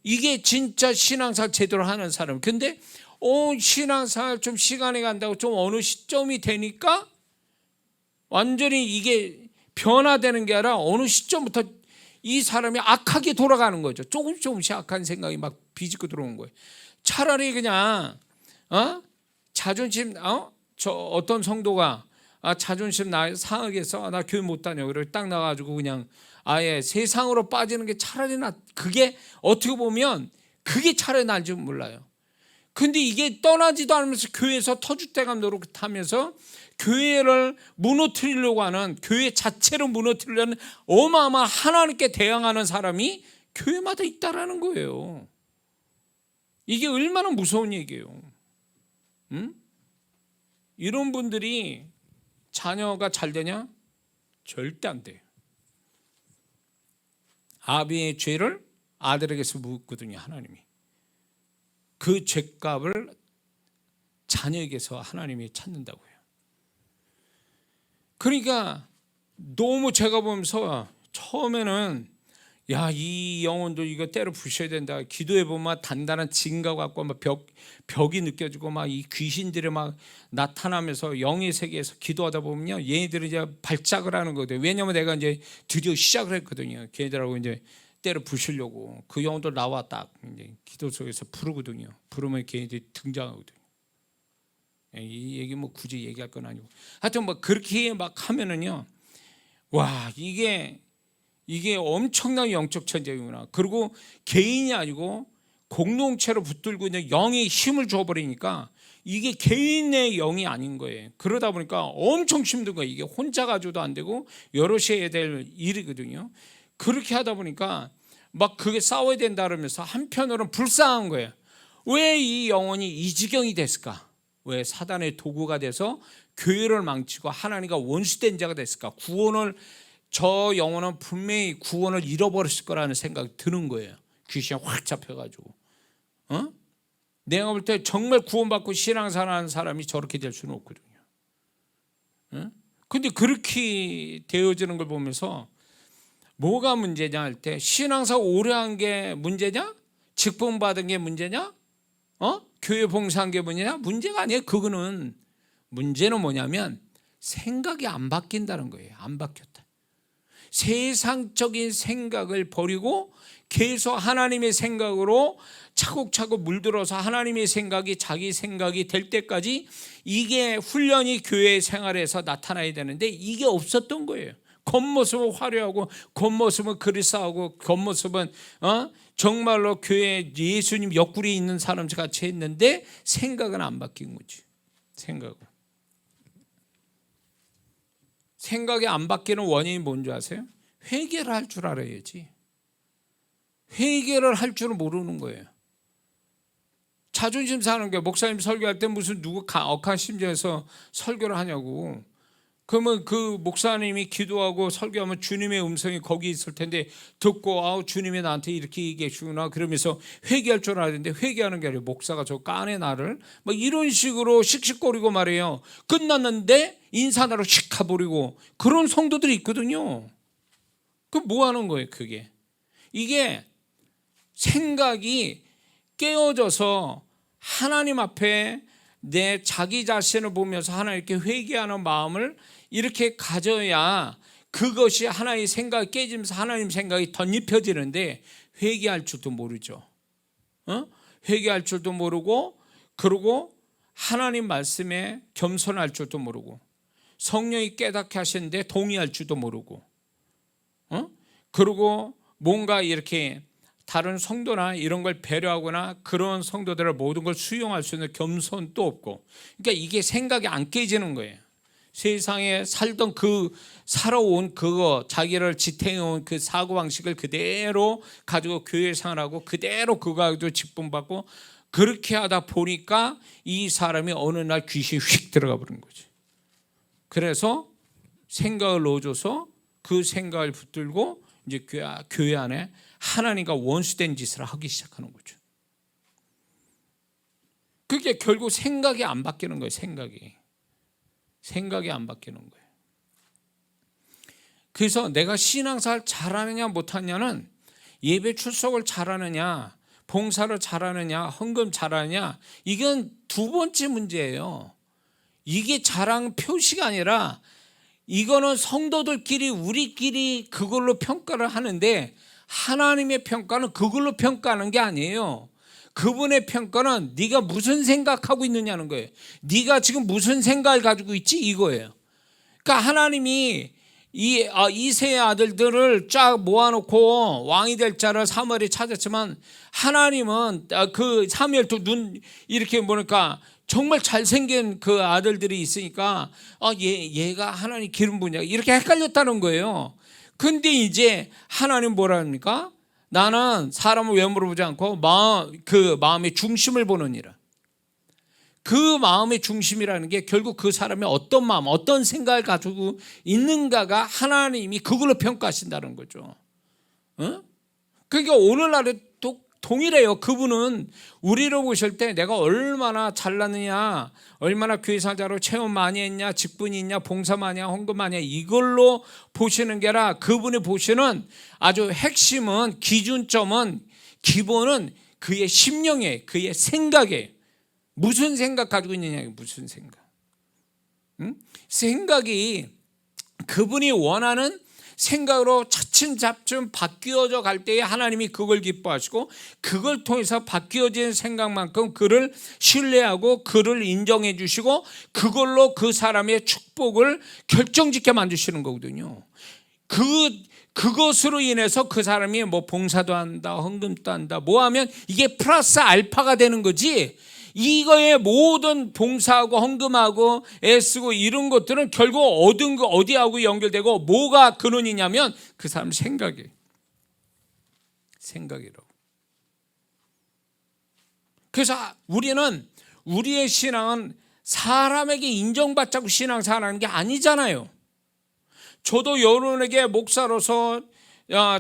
이게 진짜 신앙생활 제대로 하는 사람. 근데 신앙생활 좀 시간이 간다고 좀 어느 시점이 되니까 완전히 이게 변화되는 게 아니라 어느 시점부터 이 사람이 악하게 돌아가는 거죠. 조금씩 악한 생각이 막 비집고 들어오는 거예요. 차라리 그냥 자존심, 저 어떤 성도가 자존심 상하겠어, 나 교회 못 다녀, 그리고 딱 나가지고 그냥 아예 세상으로 빠지는 게 차라리 그게 어떻게 보면 그게 차라리 나을지 몰라요. 근데 이게 떠나지도 않으면서 교회에서 터줏대감 노릇하면서 교회를 무너뜨리려고 하는, 교회 자체를 무너뜨리려는 어마어마한 하나님께 대항하는 사람이 교회마다 있다라는 거예요. 이게 얼마나 무서운 얘기예요. 이런 분들이 자녀가 잘 되냐? 절대 안 돼요. 아비의 죄를 아들에게서 묻거든요, 하나님이. 그 죄값을 자녀에게서 하나님이 찾는다고요. 그러니까 너무 제가 보면서 처음에는 이 영혼도 이거 때려 부셔야 된다. 기도해 보면 단단한 징가 같고 막 벽이 느껴지고 막 이 귀신들이 막 나타나면서 영의 세계에서 기도하다 보면요, 얘네들이 이제 발작을 하는 거거든요. 왜냐하면 내가 이제 드디어 시작을 했거든요. 걔네들하고 이제 때려 부시려고. 그 영혼들 나와 딱 이제 기도 속에서 부르거든요. 부르면 걔네들이 등장하거든요. 이 얘기 뭐 굳이 얘기할 건 아니고, 하여튼 뭐 그렇게 막 하면은요, 와, 이게 엄청난 영적 천재구나. 그리고 개인이 아니고 공동체로 붙들고 있는 영의 힘을 줘버리니까 이게 개인의 영이 아닌 거예요. 그러다 보니까 엄청 힘든 거예요. 이게 혼자 가지고도 안 되고 여럿이 해야 될 일이거든요. 그렇게 하다 보니까 막 그게 싸워야 된다 그러면서 한편으로는 불쌍한 거예요. 왜 이 영혼이 이 지경이 됐을까? 왜 사단의 도구가 돼서 교회를 망치고 하나님과 원수된 자가 됐을까? 저 영혼은 분명히 구원을 잃어버렸을 거라는 생각이 드는 거예요. 귀신이 확 잡혀가지고. 내가 볼 때 정말 구원받고 신앙생활하는 사람이 저렇게 될 수는 없거든요. 근데 그렇게 되어지는 걸 보면서 뭐가 문제냐 할 때, 신앙생활 오래 한 게 문제냐? 직분 받은 게 문제냐? 교회 봉사한 게 문제냐? 문제가 아니에요. 그거는 문제는 뭐냐면 생각이 안 바뀐다는 거예요. 안 바뀌었다. 세상적인 생각을 버리고 계속 하나님의 생각으로 차곡차곡 물들어서 하나님의 생각이 자기 생각이 될 때까지 이게 훈련이 교회 생활에서 나타나야 되는데 이게 없었던 거예요. 겉모습은 화려하고 겉모습은 그리스하고 겉모습은 정말로 교회 예수님 옆구리에 있는 사람 같이 했는데 생각은 안 바뀐 거지. 생각은. 생각이 안 바뀌는 원인이 뭔지 아세요? 회개를 할 줄 알아야지. 회개를 할 줄은 모르는 거예요. 자존심 사는 거예요. 목사님 설교할 때 무슨 누구 억한 심정에서 설교를 하냐고. 그러면 그 목사님이 기도하고 설교하면 주님의 음성이 거기 있을 텐데 듣고 주님이 나한테 이렇게 얘기해 주구나 그러면서 회개할 줄 알았는데 회개하는 게 아니라 목사가 저 까네 나를 막 이런 식으로 씩씩거리고 말이에요. 끝났는데 인사나로 씩 가버리고 그런 성도들이 있거든요. 그럼 뭐 하는 거예요 그게? 이게 생각이 깨어져서 하나님 앞에 내 자기 자신을 보면서 하나님께 회개하는 마음을 이렇게 가져야 그것이 하나의 생각이 깨지면서 하나님 생각이 덧입혀지는데 회개할 줄도 모르죠. 회개할 줄도 모르고 그리고 하나님 말씀에 겸손할 줄도 모르고 성령이 깨닫게 하시는데 동의할 줄도 모르고 그리고 뭔가 이렇게 다른 성도나 이런 걸 배려하거나 그런 성도들의 모든 걸 수용할 수 있는 겸손도 없고 그러니까 이게 생각이 안 깨지는 거예요. 세상에 살던 살아온 그거 자기를 지탱해온 그 사고방식을 그대로 가지고 교회 생활하고 그대로 그거 가지고 직분받고 그렇게 하다 보니까 이 사람이 어느 날 귀신이 휙 들어가 버린 거지. 그래서 생각을 넣어줘서 그 생각을 붙들고 이제 교회 안에 하나님과 원수된 짓을 하기 시작하는 거죠. 그게 결국 생각이 안 바뀌는 거예요. 생각이 안 바뀌는 거예요. 그래서 내가 신앙생활 잘하느냐 못하느냐는 예배 출석을 잘하느냐 봉사를 잘하느냐 헌금 잘하느냐 이건 두 번째 문제예요. 이게 자랑 표시가 아니라 이거는 성도들끼리 우리끼리 그걸로 평가를 하는데 하나님의 평가는 그걸로 평가하는 게 아니에요. 그분의 평가는 네가 무슨 생각하고 있느냐는 거예요. 네가 지금 무슨 생각을 가지고 있지 이거예요. 그러니까 하나님이 이새의 아들들을 쫙 모아놓고 왕이 될 자를 사무엘이 찾았지만 하나님은 그 사무엘도 눈 이렇게 보니까 정말 잘생긴 그 아들들이 있으니까 얘가 하나님 기름 부냐 이렇게 헷갈렸다는 거예요. 근데 이제 하나님 뭐라 합니까? 나는 사람을 외모를 보지 않고 그 마음의 중심을 보느니라. 그 마음의 중심이라는 게 결국 그 사람이 어떤 마음, 어떤 생각을 가지고 있는가가 하나님이 그걸로 평가하신다는 거죠. 그러니까 오늘날에 동일해요. 그분은 우리로 보실 때 내가 얼마나 잘났느냐, 얼마나 교회사자로 체험 많이 했냐, 직분이 있냐, 봉사 많이 했냐, 헌금 많이 했냐 이걸로 보시는 게 아니라 그분이 보시는 아주 핵심은 기준점은 기본은 그의 심령에 그의 생각에 무슨 생각 가지고 있느냐 무슨 생각 생각이 그분이 원하는 생각으로 차츰차츰 바뀌어져 갈 때에 하나님이 그걸 기뻐하시고 그걸 통해서 바뀌어진 생각만큼 그를 신뢰하고 그를 인정해 주시고 그걸로 그 사람의 축복을 결정짓게 만드시는 거거든요. 그것으로 인해서 그 사람이 뭐 봉사도 한다 헌금도 한다 뭐 하면 이게 플러스 알파가 되는 거지 이거의 모든 봉사하고 헌금하고 애쓰고 이런 것들은 결국 얻은 거 어디하고 연결되고 뭐가 근원이냐면 그 사람 생각이라고. 그래서 우리의 신앙은 사람에게 인정받자고 신앙생활하는 게 아니잖아요. 저도 여러분에게 목사로서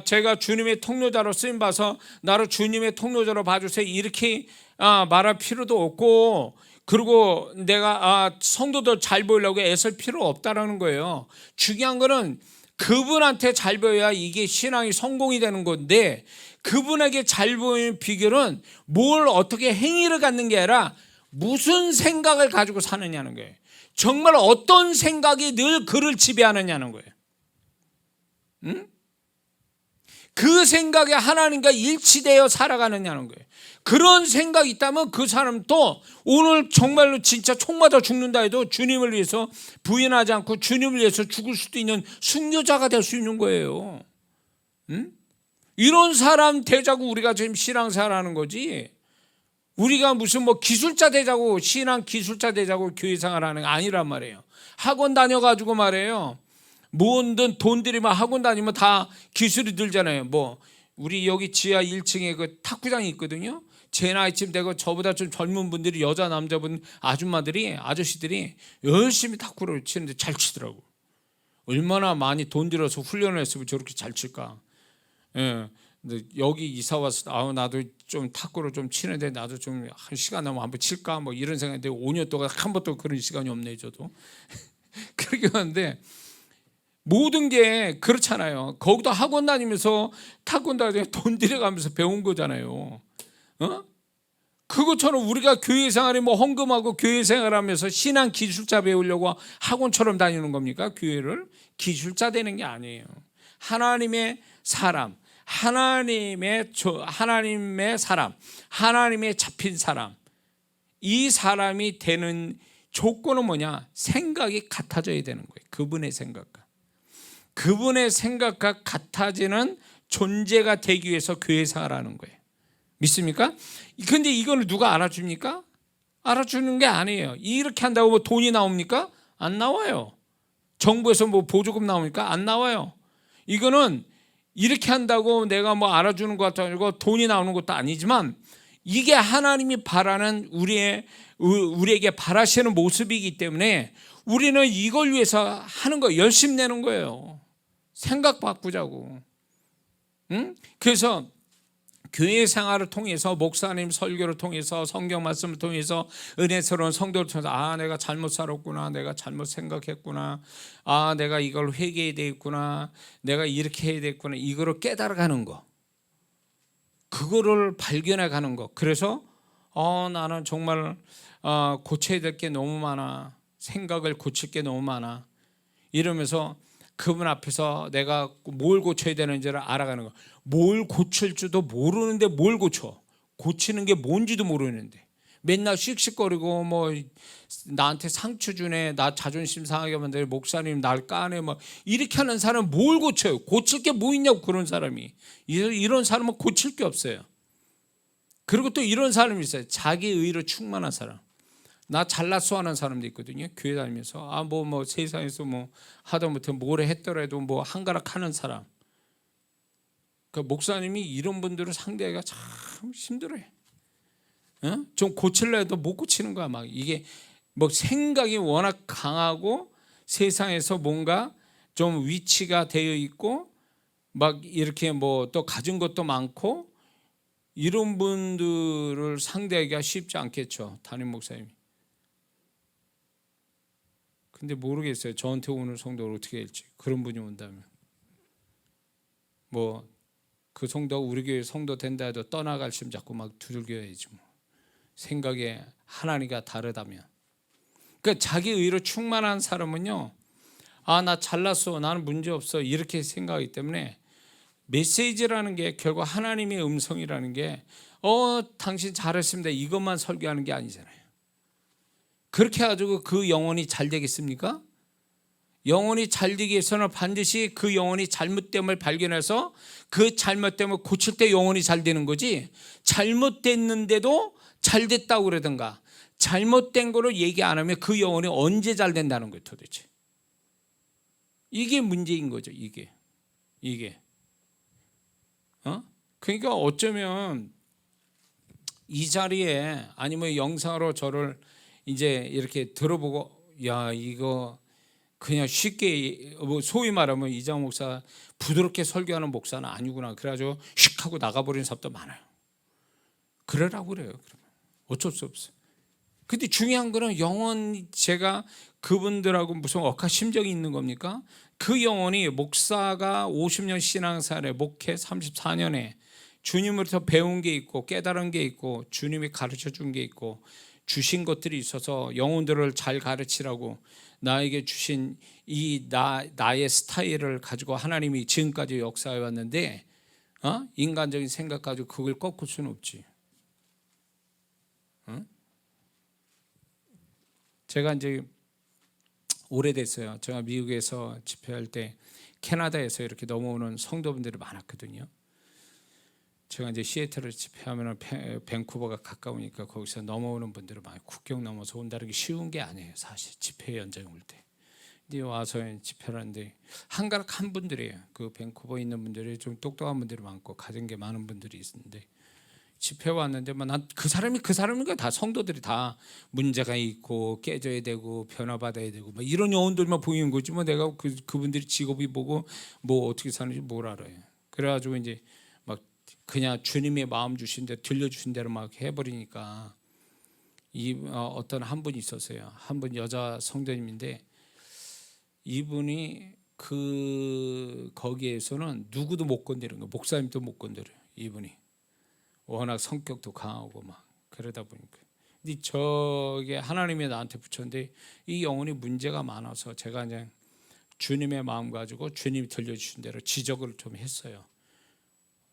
제가 주님의 통로자로 쓰임받아서 나를 주님의 통로자로 봐주세요 이렇게 말할 필요도 없고 그리고 내가 성도들 잘 보이려고 애쓸 필요 없다라는 거예요. 중요한 거는 그분한테 잘 보여야 이게 신앙이 성공이 되는 건데 그분에게 잘 보이는 비결은 뭘 어떻게 행위를 갖는 게 아니라 무슨 생각을 가지고 사느냐는 거예요. 정말 어떤 생각이 늘 그를 지배하느냐는 거예요. 그 생각이 하나님과 일치되어 살아가느냐는 거예요. 그런 생각이 있다면 그 사람도 오늘 정말로 진짜 총 맞아 죽는다 해도 주님을 위해서 부인하지 않고 주님을 위해서 죽을 수도 있는 순교자가 될 수 있는 거예요. 이런 사람 되자고 우리가 지금 신앙생활하는 거지 우리가 무슨 뭐 기술자 되자고 신앙 기술자 되자고 교회생활하는 게 아니란 말이에요. 학원 다녀가지고 말이에요. 뭐든 돈 들이면 학원 다니면 다 기술이 들잖아요. 뭐 우리 여기 지하 1층에 그 탁구장이 있거든요. 제 나이쯤 되고 저보다 좀 젊은 분들이, 여자 남자분 아줌마들이, 아저씨들이 열심히 탁구를 치는데 잘 치더라고. 얼마나 많이 돈 들여서 훈련을 했으면 저렇게 잘 칠까. 예. 근데 여기 이사 와서 나도 좀 탁구를 좀 치는데 나도 좀 한 시간 남으면 한번 칠까 뭐 이런 생각인데 5년 동안 한 번도 그런 시간이 없네 저도. 그렇게 하는데 모든 게 그렇잖아요. 거기도 학원 다니면서 탁구도 돈 들여가면서 배운 거잖아요. 그것처럼 우리가 교회 생활에 뭐 헌금하고 교회 생활하면서 신앙 기술자 배우려고 학원처럼 다니는 겁니까? 교회를 기술자 되는 게 아니에요. 하나님의 사람, 하나님의 사람, 하나님의 잡힌 사람, 이 사람이 되는 조건은 뭐냐? 생각이 같아져야 되는 거예요. 그분의 생각과 같아지는 존재가 되기 위해서 교회 생활하는 거예요. 믿습니까? 근데 이걸 누가 알아줍니까? 알아주는 게 아니에요. 이렇게 한다고 뭐 돈이 나옵니까? 안 나와요. 정부에서 뭐 보조금 나옵니까? 안 나와요. 이거는 이렇게 한다고 내가 뭐 알아주는 것도 아니고 돈이 나오는 것도 아니지만 이게 하나님이 바라는 우리에게 바라시는 모습이기 때문에 우리는 이걸 위해서 하는 거예요. 열심히 내는 거예요. 생각 바꾸자고. 그래서 교회 생활을 통해서, 목사님 설교를 통해서, 성경 말씀을 통해서, 은혜스러운 성도를 통해서 내가 잘못 살았구나, 내가 잘못 생각했구나, 내가 이걸 회개해야 되겠구나, 내가 이렇게 해야 되겠구나, 이거를 깨달아가는 거, 그거를 발견해 가는 거. 그래서 나는 정말 고쳐야 될 게 너무 많아, 생각을 고칠 게 너무 많아, 이러면서 그분 앞에서 내가 뭘 고쳐야 되는지를 알아가는 거. 뭘 고칠 줄도 모르는데 뭘 고쳐? 고치는 게 뭔지도 모르는데 맨날 씩씩거리고 뭐 나한테 상처 주네, 나 자존심 상하게 만드네, 목사님 날 까네, 뭐 이렇게 하는 사람은 뭘 고쳐요? 고칠 게 뭐 있냐고. 그런 사람이, 이런 사람은 고칠 게 없어요. 그리고 또 이런 사람이 있어요. 자기 의로 충만한 사람. 나 잘났어 하는 사람도 있거든요. 교회 다니면서 뭐 세상에서 뭐 하다못해 뭘 했더라도 뭐 한가락 하는 사람. 그 목사님이 이런 분들을 상대하기가 참 힘들어요. 좀 고칠려 해도 못 고치는 거야. 막 이게 뭐 생각이 워낙 강하고 세상에서 뭔가 좀 위치가 되어 있고 막 이렇게 뭐 또 가진 것도 많고 이런 분들을 상대하기가 쉽지 않겠죠. 담임 목사님이. 근데 모르겠어요. 저한테 오는 성도를 어떻게 할지. 그런 분이 온다면 뭐 그 성도가 우리 교회 성도 된다 해도 떠나갈 심 자꾸 막 두들겨야지 뭐. 생각에 하나님과 다르다면. 그러니까 자기 의로 충만한 사람은요, 나 잘났어, 나는 문제 없어, 이렇게 생각하기 때문에 메시지라는 게 결국 하나님의 음성이라는 게 당신 잘했습니다, 이것만 설교하는 게 아니잖아요. 그렇게 해가지고 그 영혼이 잘 되겠습니까? 영혼이 잘 되기 위해서는 반드시 그 영혼이 잘못됨을 발견해서 그 잘못됨을 고칠 때 영혼이 잘 되는 거지, 잘못됐는데도 잘 됐다고 그러든가 잘못된 거를 얘기 안 하면 그 영혼이 언제 잘 된다는 거예요 도대체. 이게 문제인 거죠. 이게 그러니까 어쩌면 이 자리에 아니면 영상으로 저를 이제 이렇게 들어보고 이거 그냥 쉽게 소위 말하면 이장 목사 부드럽게 설교하는 목사는 아니구나, 그래가지고 휙 하고 나가버리는 사람도 많아요. 그러라고 그래요. 그러면 어쩔 수 없어요. 근데 중요한 거는 영혼, 제가 그분들하고 무슨 억하심정이 있는 겁니까? 그 영혼이 목사가 50년 신앙생활에 목회 34년에 주님으로부터 배운 게 있고 깨달은 게 있고 주님이 가르쳐 준 게 있고 주신 것들이 있어서 영혼들을 잘 가르치라고 나에게 주신 나의 스타일을 가지고 하나님이 지금까지 역사해 왔는데 인간적인 생각 가지고 그걸 꺾을 수는 없지. 제가 이제 오래됐어요. 제가 미국에서 집회할 때 캐나다에서 이렇게 넘어오는 성도분들이 많았거든요. 제가 이제 시애틀을 집회하면 밴쿠버가 가까우니까 거기서 넘어오는 분들이 많아요. 국경 넘어서 온다는 게 쉬운 게 아니에요. 사실 집회 현장에 올 때 근데 와서 집회를 하는데 한가락한 분들이에요. 그 밴쿠버에 있는 분들이 좀 똑똑한 분들이 많고 가진 게 많은 분들이 있는데 집회 왔는데 난 그 사람인가 다 성도들이 다 문제가 있고 깨져야 되고 변화받아야 되고 막 이런 영혼들만 보이는 거지 뭐 내가 그분들이 직업이 뭐고 뭐 어떻게 사는지 뭘 알아요. 그래가지고 이제 막 그냥 주님의 마음 주신 대 들려주신 대로 막 해버리니까 어떤 한 분이 있었어요. 한 분 여자 성도님인데 이분이 거기에서는 누구도 못 건드리는 거예요. 목사님도 못 건드려요. 이분이 워낙 성격도 강하고 막 그러다 보니까. 근데 저게 하나님이 나한테 붙였는데 이 영혼이 문제가 많아서 제가 그냥 주님의 마음 가지고 주님이 들려주신 대로 지적을 좀 했어요.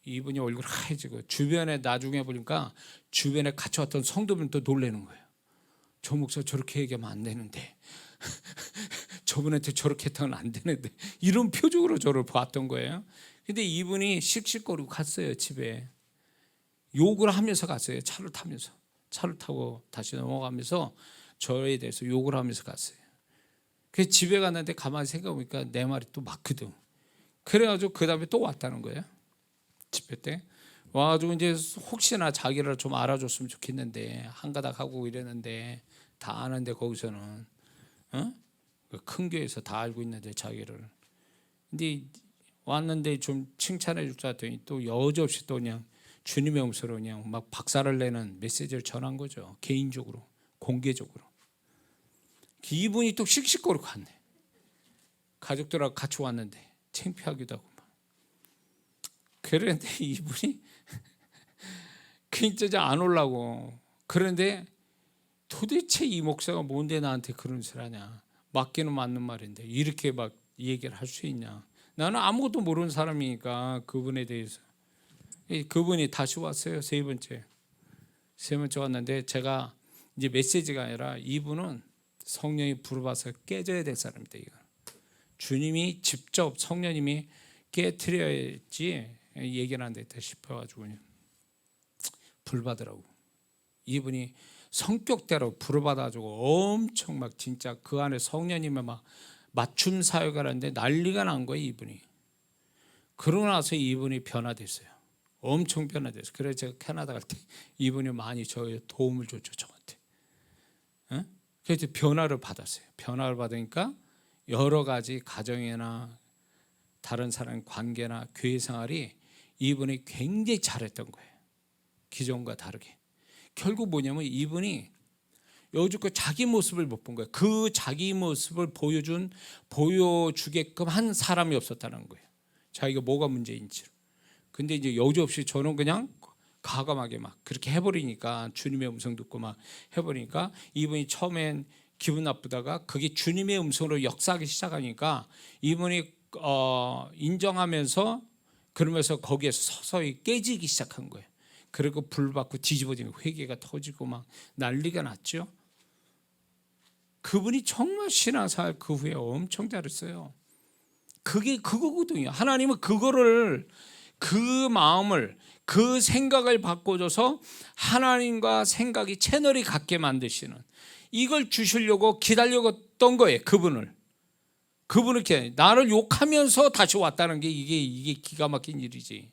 이분이 얼굴 하얘지고 주변에 나중에 보니까 주변에 같이 왔던 성도분도 놀라는 거예요. 저 목사 저렇게 얘기하면 안 되는데 저분한테 저렇게 했다면 안 되는데 이런 표정으로 저를 봤던 거예요. 근데 이분이 씩씩거리고 갔어요. 집에 욕을 하면서 갔어요. 차를 타고 다시 넘어가면서 저에 대해서 욕을 하면서 갔어요. 그래서 집에 갔는데 가만히 생각해보니까 내 말이 또 맞거든. 그래가지고 그 다음에 또 왔다는 거예요. 집회 때 와가지고 이제 혹시나 자기를 좀 알아줬으면 좋겠는데 한가닥 하고 이랬는데 다 아는데 거기서는 큰 교회에서 다 알고 있는데 자기를. 근데 왔는데 좀 칭찬해 줄 줄 알았더니 또 여지없이 또 그냥 주님의 음성으로 그냥 막 박살을 내는 메시지를 전한 거죠. 개인적으로 공개적으로. 이분이 또 씩씩거리고 갔네. 가족들하고 같이 왔는데 창피하기도 하고 막. 그런데 이분이 진짜 안 오려고. 그런데 도대체 이 목사가 뭔데 나한테 그런 소리 하냐. 맞기는 맞는 말인데 이렇게 막 얘기를 할 수 있냐. 나는 아무것도 모르는 사람이니까 그분에 대해서. 그분이 다시 왔어요. 세 번째 왔는데 제가 이제 메시지가 아니라 이분은 성령이 부르봐서 깨져야 될 사람이다. 이거 주님이 직접 성령님이 깨트려야지 얘기는 안 됐다 싶어가지고 불받으라고. 이분이 성격대로 부르받아가지고 엄청 막 진짜 그 안에 성령님의 막 맞춤 사역을 하는데 난리가 난 거예요. 이분이. 그러고 나서 이분이 변화됐어요. 엄청 변화됐어요. 그래서 제가 캐나다 갈 때 이분이 많이 저에 도움을 줬죠. 저한테. 그래서 변화를 받았어요. 변화를 받으니까 여러 가지 가정이나 다른 사람 관계나 교회 생활이 이분이 굉장히 잘했던 거예요. 기존과 다르게. 결국 뭐냐면 이분이 여지껏 자기 모습을 못 본 거예요. 그 자기 모습을 보여주게끔 한 사람이 없었다는 거예요. 자기가 뭐가 문제인지를. 근데 이제 여지없이 저는 그냥 과감하게 막 그렇게 해버리니까 주님의 음성 듣고 막 해버리니까 이분이 처음엔 기분 나쁘다가 그게 주님의 음성으로 역사하기 시작하니까 이분이 인정하면서 그러면서 거기에서 서서히 깨지기 시작한 거예요. 그리고 불받고 뒤집어지는 회개가 터지고 막 난리가 났죠. 그분이 정말 신앙생활 그 후에 엄청 잘했어요. 그게 그거거든요. 하나님은 그거를 그 마음을 그 생각을 바꿔줘서 하나님과 생각이 채널이 같게 만드시는 이걸 주시려고 기다렸던 거예요. 그분을 이렇게 나를 욕하면서 다시 왔다는 게 이게 기가 막힌 일이지.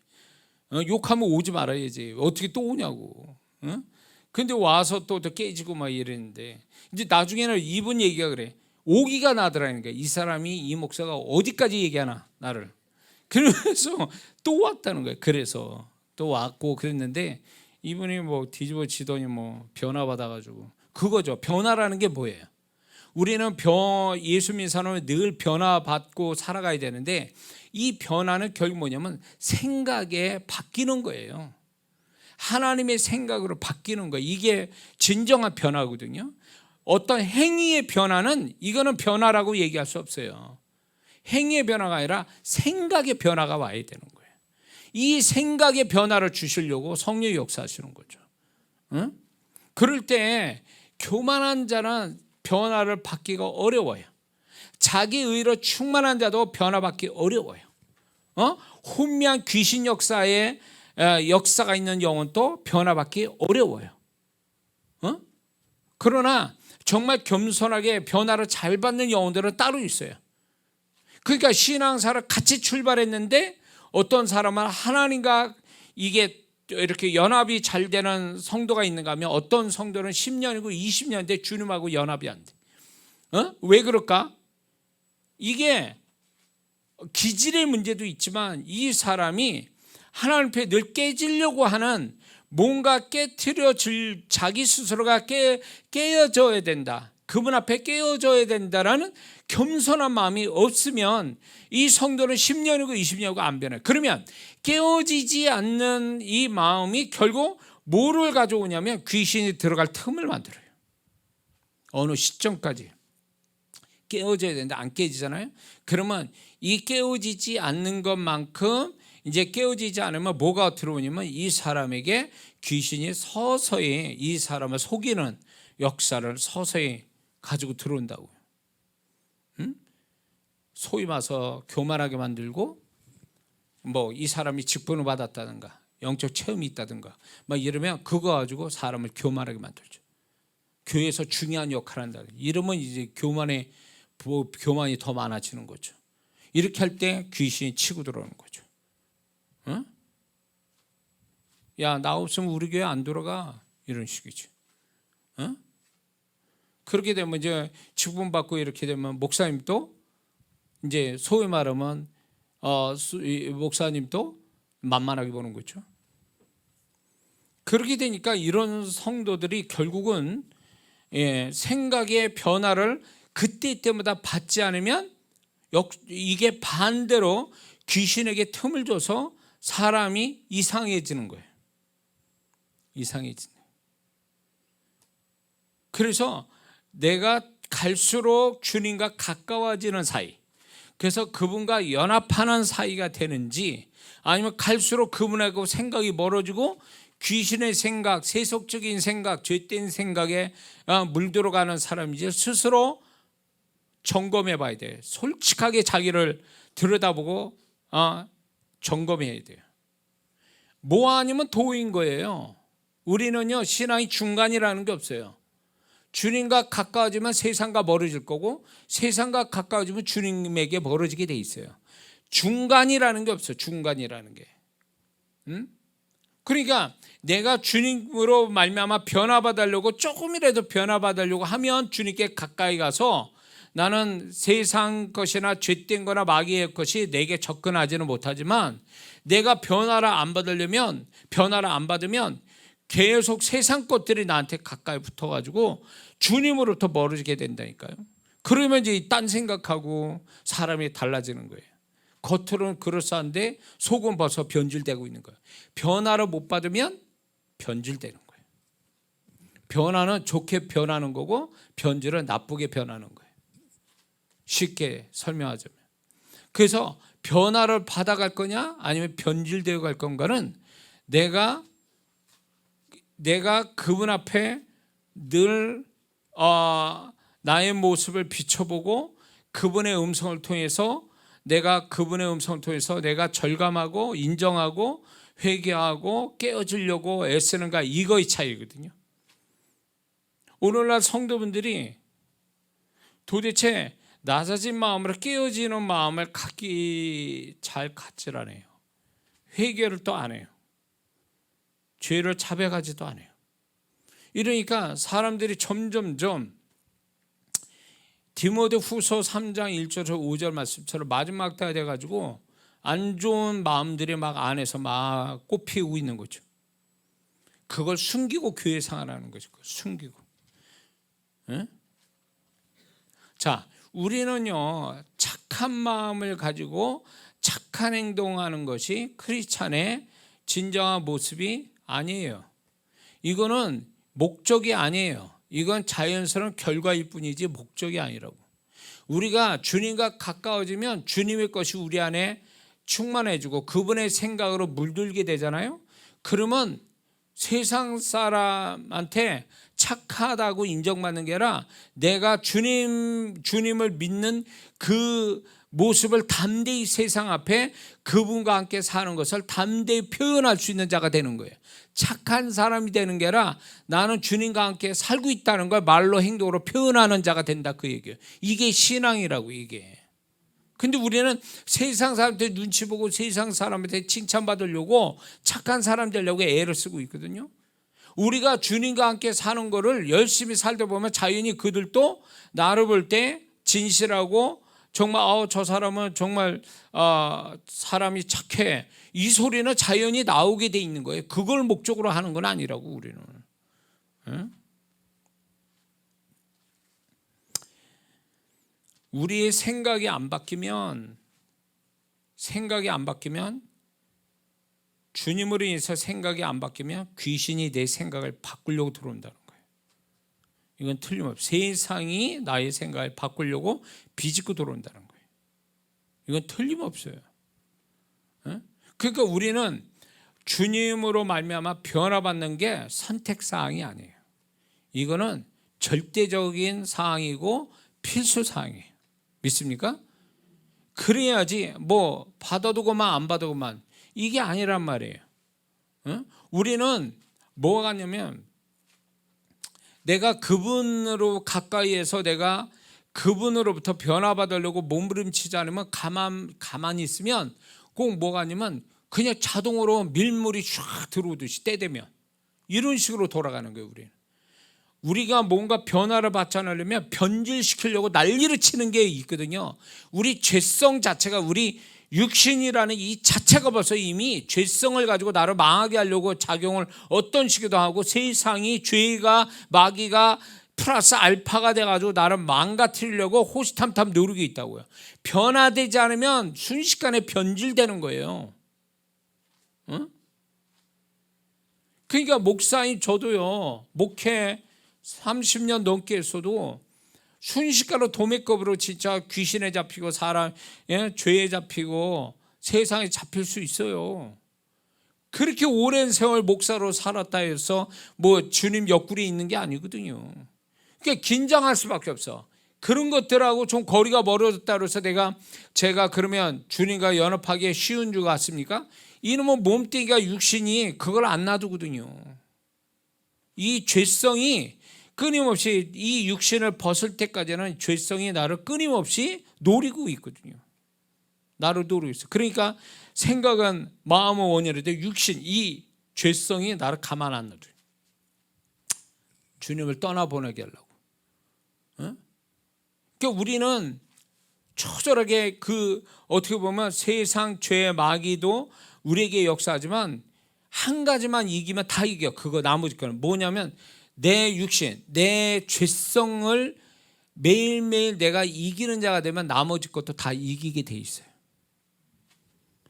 욕하면 오지 말아야지. 어떻게 또 오냐고. 근데 와서 또 깨지고 막 이랬는데 이제 나중에는 이분 얘기가 그래. 오기가 나더라는 거야. 이 사람이 이 목사가 어디까지 얘기하나 나를. 그래서 또 왔다는 거예요. 그래서 또 왔고 그랬는데 이분이 뭐 뒤집어지더니 뭐 변화 받아가지고 그거죠. 변화라는 게 뭐예요? 우리는 예수 믿는 사람은 늘 변화받고 살아가야 되는데 이 변화는 결국 뭐냐면 생각에 바뀌는 거예요. 하나님의 생각으로 바뀌는 거예요. 이게 진정한 변화거든요. 어떤 행위의 변화는 이거는 변화라고 얘기할 수 없어요. 행위의 변화가 아니라 생각의 변화가 와야 되는 거예요. 이 생각의 변화를 주시려고 성령이 역사하시는 거죠. 응? 그럴 때 교만한 자는 변화를 받기가 어려워요. 자기 의로 충만한 자도 변화받기 어려워요. 혼미한 귀신 역사에 역사가 있는 영혼도 변화받기 어려워요. 그러나 정말 겸손하게 변화를 잘 받는 영혼들은 따로 있어요. 그러니까 신앙사를 같이 출발했는데 어떤 사람은 하나님과 이게 이렇게 연합이 잘 되는 성도가 있는가 하면 어떤 성도는 10년이고 20년인데 주님하고 연합이 안 돼. 왜 그럴까? 이게 기질의 문제도 있지만 이 사람이 하나님 앞에 늘 깨지려고 하는 뭔가 깨트려질 자기 스스로가 깨어져야 된다. 그분 앞에 깨어져야 된다라는 겸손한 마음이 없으면 이 성도는 10년이고 20년이고 안 변해요. 그러면 깨어지지 않는 이 마음이 결국 뭐를 가져오냐면 귀신이 들어갈 틈을 만들어요. 어느 시점까지 깨어져야 되는데 안 깨지잖아요. 그러면 이 깨어지지 않는 것만큼 이제 깨어지지 않으면 뭐가 들어오냐면 이 사람에게 귀신이 서서히 이 사람을 속이는 역사를 서서히 가지고 들어온다고요. 소위 말해서 교만하게 만들고 뭐 이 사람이 직분을 받았다든가 영적 체험이 있다든가 막 이러면 그거 가지고 사람을 교만하게 만들죠. 교회에서 중요한 역할을 한다. 이러면 이제 교만이 더 많아지는 거죠. 이렇게 할 때 귀신이 치고 들어오는 거죠. 응? 야, 나 없으면 우리 교회 안 돌아가. 이런 식이죠. 응? 그렇게 되면 이제 직분 받고 이렇게 되면 목사님도 이제 소위 말하면 목사님도 만만하게 보는 거죠. 그렇게 되니까 이런 성도들이 결국은 생각의 변화를 그때마다 받지 않으면 이게 반대로 귀신에게 틈을 줘서 사람이 이상해지는 거예요. 이상해지네. 그래서 내가 갈수록 주님과 가까워지는 사이, 그래서 그분과 연합하는 사이가 되는지 아니면 갈수록 그분하고 생각이 멀어지고 귀신의 생각, 세속적인 생각, 죄된 생각에 물들어가는 사람인지 스스로 점검해 봐야 돼요. 솔직하게 자기를 들여다보고 점검해야 돼요. 뭐 아니면 도인 거예요. 우리는요, 신앙이 중간이라는 게 없어요. 주님과 가까워지면 세상과 멀어질 거고 세상과 가까워지면 주님에게 멀어지게 돼 있어요. 중간이라는 게 없어요. 중간이라는 게. 그러니까 내가 주님으로 말미암아 변화받으려고 조금이라도 변화받으려고 하면 주님께 가까이 가서 나는 세상 것이나 죄된 거나 마귀의 것이 내게 접근하지는 못하지만 내가 변화를 안 받으면 계속 세상 것들이 나한테 가까이 붙어가지고 주님으로부터 멀어지게 된다니까요. 그러면 이제 딴 생각하고 사람이 달라지는 거예요. 겉으로는 그럴싸한데 속은 벌써 변질되고 있는 거예요. 변화를 못 받으면 변질되는 거예요. 변화는 좋게 변하는 거고 변질은 나쁘게 변하는 거예요. 쉽게 설명하자면. 그래서 변화를 받아갈 거냐 아니면 변질되어 갈 건가는 내가 그분 앞에 늘 나의 모습을 비춰보고 그분의 음성을 통해서 내가 절감하고 인정하고 회개하고 깨어지려고 애쓰는가, 이거의 차이거든요. 오늘날 성도분들이 도대체 낮아진 마음으로 깨어지는 마음을 잘 갖질 않아요. 회개를 또 안 해요. 죄를 자백하지도 않아요. 이러니까 사람들이 점점점 디모데후서 3장 1절에서 5절 말씀처럼 마지막 때가 돼가지고 안 좋은 마음들이 막 안에서 막 꽃피우고 있는 거죠. 그걸 숨기고 교회 생활하는 거죠. 숨기고. 네? 자, 우리는요 착한 마음을 가지고 착한 행동하는 것이 크리스찬의 진정한 모습이 아니에요. 이거는 목적이 아니에요. 이건 자연스러운 결과일 뿐이지 목적이 아니라고. 우리가 주님과 가까워지면 주님의 것이 우리 안에 충만해지고 그분의 생각으로 물들게 되잖아요. 그러면 세상 사람한테 착하다고 인정받는 게 아니라 내가 주님을 믿는 그 모습을 담대히 세상 앞에 그분과 함께 사는 것을 담대히 표현할 수 있는 자가 되는 거예요. 착한 사람이 되는 게 아니라 나는 주님과 함께 살고 있다는 걸 말로 행동으로 표현하는 자가 된다, 그 얘기예요. 이게 신앙이라고, 이게. 근데 우리는 세상 사람한테 눈치 보고 세상 사람한테 칭찬받으려고 착한 사람 되려고 애를 쓰고 있거든요. 우리가 주님과 함께 사는 거를 열심히 살다 보면 자연히 그들도 나를 볼 때 진실하고 정말 저 사람은 정말 사람이 착해, 이 소리는 자연히 나오게 돼 있는 거예요. 그걸 목적으로 하는 건 아니라고, 우리는. 우리의 생각이 안 바뀌면 주님으로 인해서 생각이 안 바뀌면 귀신이 내 생각을 바꾸려고 들어온다는 거예요. 이건 틀림없어요. 세상이 나의 생각을 바꾸려고 비집고 들어온다는 거예요. 이건 틀림없어요. 그러니까 우리는 주님으로 말미암아 변화받는 게 선택사항이 아니에요. 이거는 절대적인 사항이고 필수사항이에요. 믿습니까? 그래야지 뭐 받아도 그만 안 받아도 그만, 이게 아니란 말이에요. 우리는 뭐가 같냐면, 내가 그분으로 가까이에서 내가 그분으로부터 변화받으려고 몸부림치지 않으면 가만히 있으면 꼭 뭐가 같냐면 그냥 자동으로 밀물이 쫙 들어오듯이 때 되면 이런 식으로 돌아가는 거예요. 우리가 뭔가 변화를 받지 않으려면 변질시키려고 난리를 치는 게 있거든요. 우리 죄성 자체가, 우리 육신이라는 이 자체가 벌써 이미 죄성을 가지고 나를 망하게 하려고 작용을 어떤 식으로 하고, 세상이 죄가 마귀가 플러스 알파가 돼가지고 나를 망가뜨리려고 호시탐탐 노리고 있다고요. 변화되지 않으면 순식간에 변질되는 거예요. 그러니까 목사님, 저도요, 목회 30년 넘게 했어도 순식간으로 도매급으로 진짜 귀신에 잡히고 사람 죄에 잡히고 세상에 잡힐 수 있어요. 그렇게 오랜 세월 목사로 살았다 해서 뭐 주님 옆구리에 있는 게 아니거든요. 그러니까 긴장할 수밖에 없어. 그런 것들하고 좀 거리가 멀어졌다 그래서 제가 그러면 주님과 연합하기에 쉬운 줄 같습니까? 이놈의 몸뚱이가, 육신이 그걸 안 놔두거든요. 이 죄성이 끊임없이, 이 육신을 벗을 때까지는 죄성이 나를 끊임없이 노리고 있거든요. 나를 노리고 있어. 그러니까 생각은 마음의 원인인데 육신, 이 죄성이 나를 가만 안 놔둬요. 주님을 떠나보내게 하려고. 그러니까 우리는 초절하게 어떻게 보면 세상 죄의 마귀도 우리에게 역사하지만 한 가지만 이기면 다 이겨. 그거 나머지 거는 뭐냐면 내 육신, 내 죄성을 매일매일 내가 이기는 자가 되면 나머지 것도 다 이기게 돼 있어요.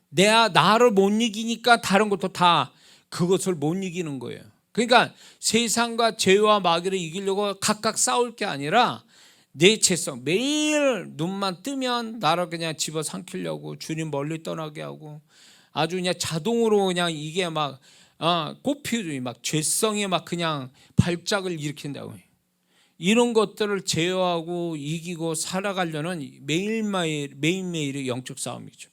내가 나를 못 이기니까 다른 것도 다 그것을 못 이기는 거예요. 그러니까 세상과 죄와 마귀를 이기려고 각각 싸울 게 아니라 내 죄성, 매일 눈만 뜨면 나를 그냥 집어삼키려고 주님 멀리 떠나게 하고 아주 그냥 자동으로 그냥 이게 막 꽃피우듯이 막 죄성이 막 그냥 발작을 일으킨다고. 이런 것들을 제어하고 이기고 살아가려는 매일매일의 영적 싸움이죠.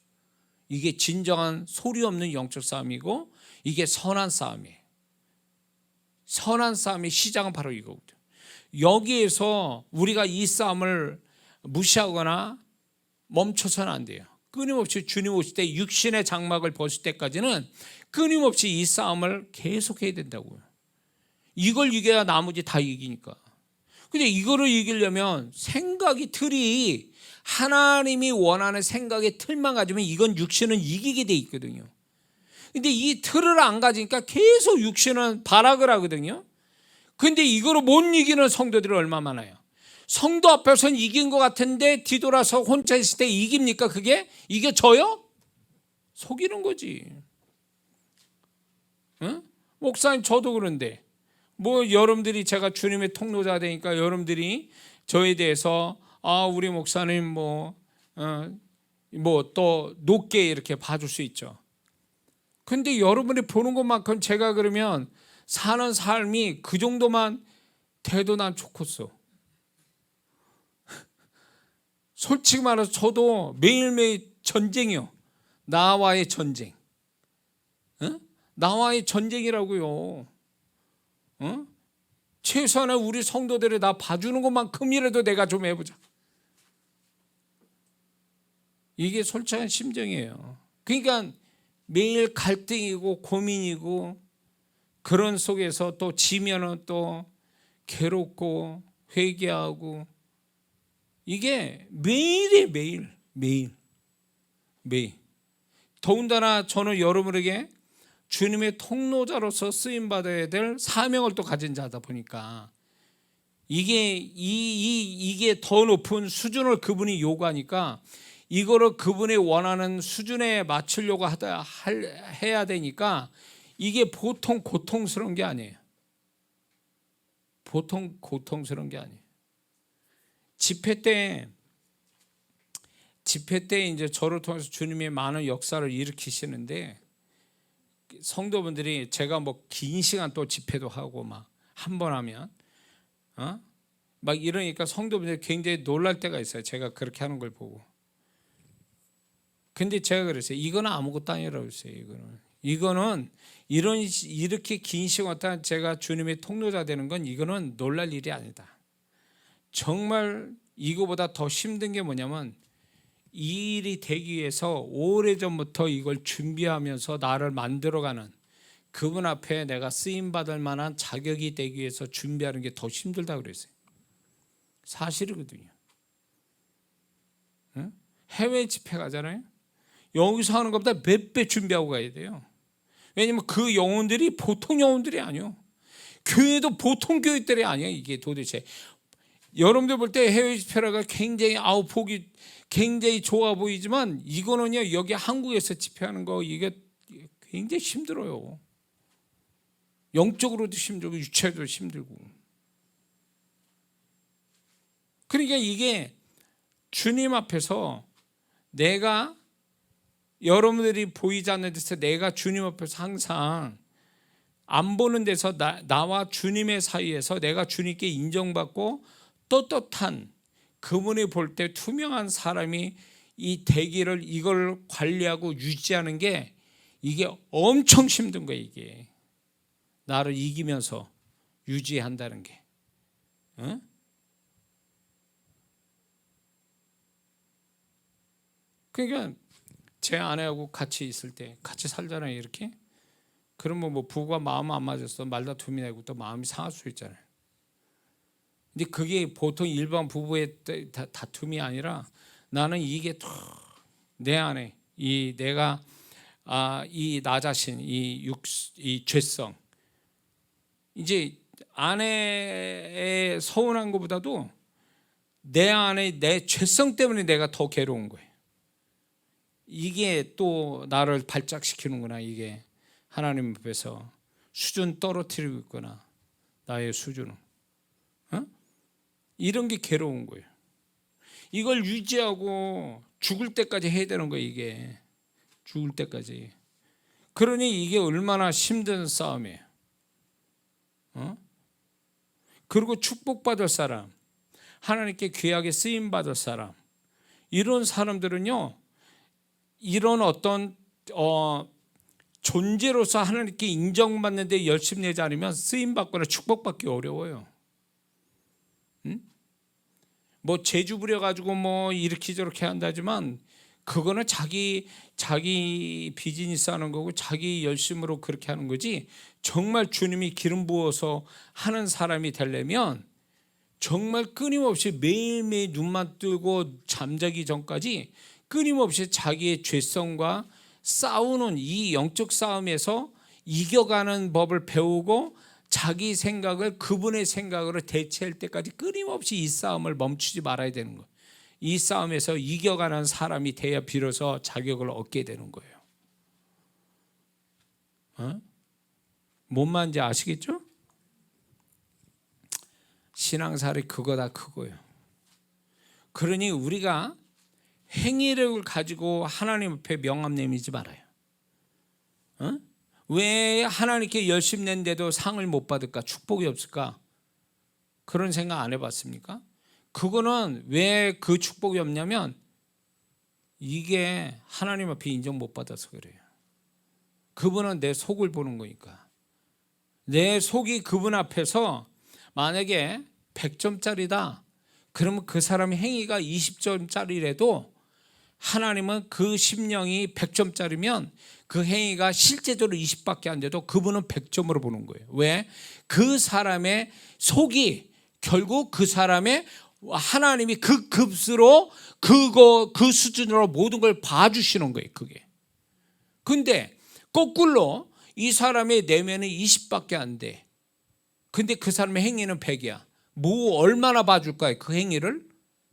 이게 진정한 소리 없는 영적 싸움이고, 이게 선한 싸움이에요. 선한 싸움의 시작은 바로 이거거든요. 여기에서 우리가 이 싸움을 무시하거나 멈춰서는 안 돼요. 끊임없이 주님 오실 때, 육신의 장막을 벗을 때까지는 끊임없이 이 싸움을 계속해야 된다고요. 이걸 이겨야 나머지 다 이기니까. 근데 이거를 이기려면 생각이 틀이, 하나님이 원하는 생각의 틀만 가지면 이건 육신은 이기게 돼 있거든요. 근데 이 틀을 안 가지니까 계속 육신은 발악을 하거든요. 근데 이거를 못 이기는 성도들이 얼마나 많아요. 성도 앞에서는 이긴 것 같은데 뒤돌아서 혼자 있을 때 이깁니까? 이게 저요? 속이는 거지. 응? 목사님, 저도 그런데 뭐 여러분들이, 제가 주님의 통로자 되니까 여러분들이 저에 대해서 우리 목사님 뭐 또 높게 이렇게 봐줄 수 있죠. 근데 여러분이 보는 것만큼 제가 그러면 사는 삶이 그 정도만 돼도 난 좋겠어. 솔직히 말해서 저도 매일매일 전쟁이요. 나와의 전쟁. 나와의 전쟁이라고요. 최소한의 우리 성도들이 나 봐주는 것만큼이라도 내가 좀 해보자. 이게 솔직한 심정이에요. 그러니까 매일 갈등이고 고민이고, 그런 속에서 또 지면은 또 괴롭고 회개하고, 이게 매일이 매일. 더군다나 저는 여러분에게 주님의 통로자로서 쓰임받아야 될 사명을 또 가진 자다 보니까 이게 더 높은 수준을 그분이 요구하니까 이거를 그분이 원하는 수준에 맞추려고 해야 되니까 이게 보통 고통스러운 게 아니에요. 보통 고통스러운 게 아니에요. 집회 때 이제 저를 통해서 주님이 많은 역사를 일으키시는데, 성도분들이 제가 뭐 긴 시간 또 집회도 하고 막 한 번 하면 막 이러니까 성도분들이 굉장히 놀랄 때가 있어요. 제가 그렇게 하는 걸 보고. 근데 제가 그랬어요. 이거는 아무것도 아니라고 했어요. 이거는 이렇게 긴 시간 동안 제가 주님의 통로자 되는 건 이거는 놀랄 일이 아니다. 정말 이거보다 더 힘든 게 뭐냐면, 이 일이 되기 위해서 오래전부터 이걸 준비하면서 나를 만들어가는 그분 앞에 내가 쓰임받을 만한 자격이 되기 위해서 준비하는 게 더 힘들다고 그랬어요. 사실이거든요. 해외 집회 가잖아요. 여기서 하는 것보다 몇 배 준비하고 가야 돼요. 왜냐면 그 영혼들이 보통 영혼들이 아니에요. 교회도 보통 교회들이 아니에요. 이게 도대체 여러분들 볼 때 해외 집회라가 굉장히 보기 굉장히 좋아 보이지만, 이거는요, 여기 한국에서 집회하는 거 이게 굉장히 힘들어요. 영적으로도 힘들고 육체도 힘들고. 그러니까 이게 주님 앞에서 내가, 여러분들이 보이지 않는 데서 내가 주님 앞에서 항상 안 보는 데서 나와 주님의 사이에서 내가 주님께 인정받고 떳떳한, 그분이 볼 때 투명한 사람이 이 대기를 이걸 관리하고 유지하는 게 이게 엄청 힘든 거예요. 이게 나를 이기면서 유지한다는 게. 그러니까 제 아내하고 같이 있을 때 같이 살잖아요. 이렇게. 그러면 뭐 부부가 마음 안 맞아서 말다툼이 나고 또 마음이 상할 수 있잖아요. 근데 그게 보통 일반 부부의 다툼이 아니라, 나는 이게 내 안에 내가 이 나 자신, 이 죄성, 이제 아내의 서운한 것보다도 내 안에 내 죄성 때문에 내가 더 괴로운 거예요. 이게 또 나를 발작시키는구나. 이게 하나님 앞에서 수준 떨어뜨리고 있구나. 나의 수준은. 이런 게 괴로운 거예요. 이걸 유지하고 죽을 때까지 해야 되는 거예요. 이게 죽을 때까지. 그러니 이게 얼마나 힘든 싸움이에요. 그리고 축복받을 사람, 하나님께 귀하게 쓰임받을 사람, 이런 사람들은요, 이런 어떤 존재로서 하나님께 인정받는 데 열심히 내지 않으면 쓰임받거나 축복받기 어려워요. 뭐 재주 부려가지고 뭐 이렇게 저렇게 한다지만, 그거는 자기 비즈니스 하는 거고 자기 열심으로 그렇게 하는 거지, 정말 주님이 기름 부어서 하는 사람이 되려면 정말 끊임없이 매일매일 눈만 뜨고 잠자기 전까지 끊임없이 자기의 죄성과 싸우는 이 영적 싸움에서 이겨가는 법을 배우고, 자기 생각을 그분의 생각으로 대체할 때까지 끊임없이 이 싸움을 멈추지 말아야 되는 거예요. 이 싸움에서 이겨가는 사람이 돼야 비로소 자격을 얻게 되는 거예요. 뭔 말인지 아시겠죠? 신앙살이 그거다 그거예요. 그러니 우리가 행위력을 가지고 하나님 앞에 명함 내밀지 말아요. 왜 하나님께 열심 낸데도 상을 못 받을까? 축복이 없을까? 그런 생각 안 해봤습니까? 그거는 왜 그 축복이 없냐면 이게 하나님 앞에 인정 못 받아서 그래요. 그분은 내 속을 보는 거니까. 내 속이 그분 앞에서 만약에 100점짜리다 그러면 그 사람의 행위가 20점짜리라도 하나님은 그 심령이 100점짜리면 그 행위가 실제적으로 20밖에 안 돼도 그분은 100점으로 보는 거예요. 왜? 그 사람의 속이 결국 그 사람의 하나님이 그 급수로 그 수준으로 모든 걸 봐주시는 거예요. 그게. 근데 거꾸로 이 사람의 내면은 20밖에 안 돼. 근데 그 사람의 행위는 100이야. 뭐 얼마나 봐줄까요? 그 행위를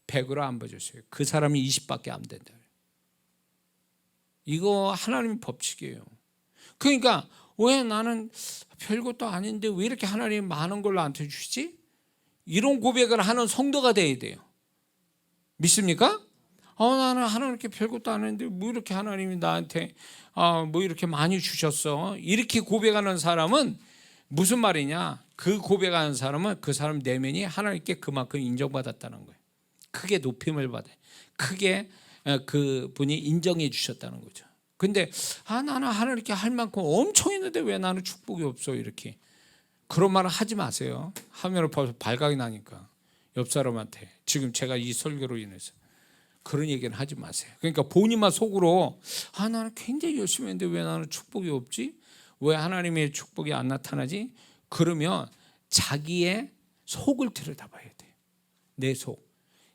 100으로 안 봐줬어요. 그 사람이 20밖에 안 된다. 이거 하나님 법칙이에요. 그러니까 왜 나는 별것도 아닌데 왜 이렇게 하나님 많은 걸 나한테 주시지? 이런 고백을 하는 성도가 돼야 돼요. 믿습니까? 나는 하나님께 별것도 안 했는데 뭐 이렇게 하나님이 나한테 뭐 이렇게 많이 주셨어. 이렇게 고백하는 사람은 무슨 말이냐? 그 고백하는 사람은 그 사람 내면이 하나님께 그만큼 인정받았다는 거예요. 크게 높임을 받아요. 크게 그분이 인정해 주셨다는 거죠. 근데 나는 하나님께 할 만큼 엄청 있는데 왜 나는 축복이 없어 이렇게. 그런 말을 하지 마세요. 하면 벌써 발각이 나니까 옆 사람한테 지금 제가 이 설교로 인해서 그런 얘기는 하지 마세요. 그러니까 본인만 속으로 나는 굉장히 열심히 했는데 왜 나는 축복이 없지? 왜 하나님의 축복이 안 나타나지? 그러면 자기의 속을 들여다봐야 돼요. 내 속.